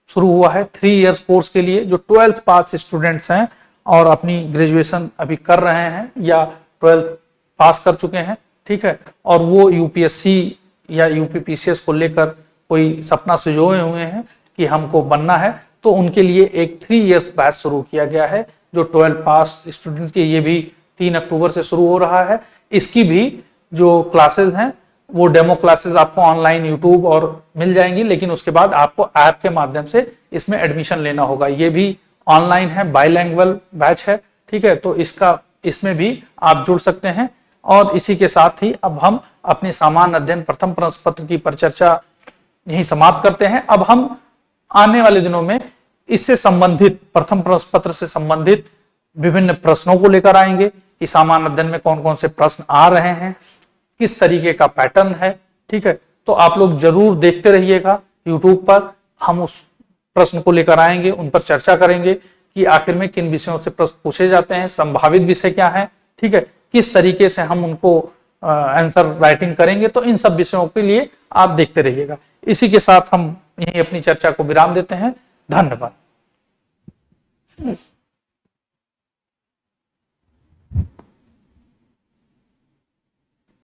शुरू हुआ है 3 इयर्स कोर्स के लिए, जो 12th पास स्टूडेंट्स हैं और अपनी ग्रेजुएशन अभी कर रहे हैं या 12th पास कर चुके हैं, ठीक है, और वो यूपीएससी या यूपीपीसीएस को लेकर कोई सपना संजोए हुए हैं कि हमको बनना है, तो उनके लिए एक 3 इयर्स बैच शुरू किया गया है जो 12th पास स्टूडेंट्स के, ये भी 3 अक्टूबर से शुरू हो रहा है। इसकी भी जो क्लासेस हैं वो डेमो क्लासेस आपको ऑनलाइन यूट्यूब और मिल जाएंगी, लेकिन उसके बाद आपको ऐप के माध्यम से इसमें एडमिशन लेना होगा। ये भी ऑनलाइन है, बाईलैंग्वेज बैच है, ठीक है। तो इसमें भी आप जुड़ सकते हैं। और इसी के साथ ही अब हम अपनी सामान्य अध्ययन प्रथम प्रश्न पत्र की परिचर्चा यही समाप्त करते हैं। अब हम आने वाले दिनों में इससे संबंधित, प्रथम प्रश्न पत्र से संबंधित विभिन्न प्रश्नों को लेकर आएंगे कि सामान्य अध्ययन में कौन कौन से प्रश्न आ रहे हैं, किस तरीके का पैटर्न है, ठीक है। तो आप लोग जरूर देखते रहिएगा यूट्यूब पर, हम उस प्रश्न को लेकर आएंगे, उन पर चर्चा करेंगे कि आखिर में किन विषयों से प्रश्न पूछे जाते हैं, संभावित विषय क्या है, ठीक है, किस तरीके से हम उनको आंसर राइटिंग करेंगे। तो इन सब विषयों के लिए आप देखते रहिएगा। इसी के साथ हम यही अपनी चर्चा को विराम देते हैं। धन्यवाद।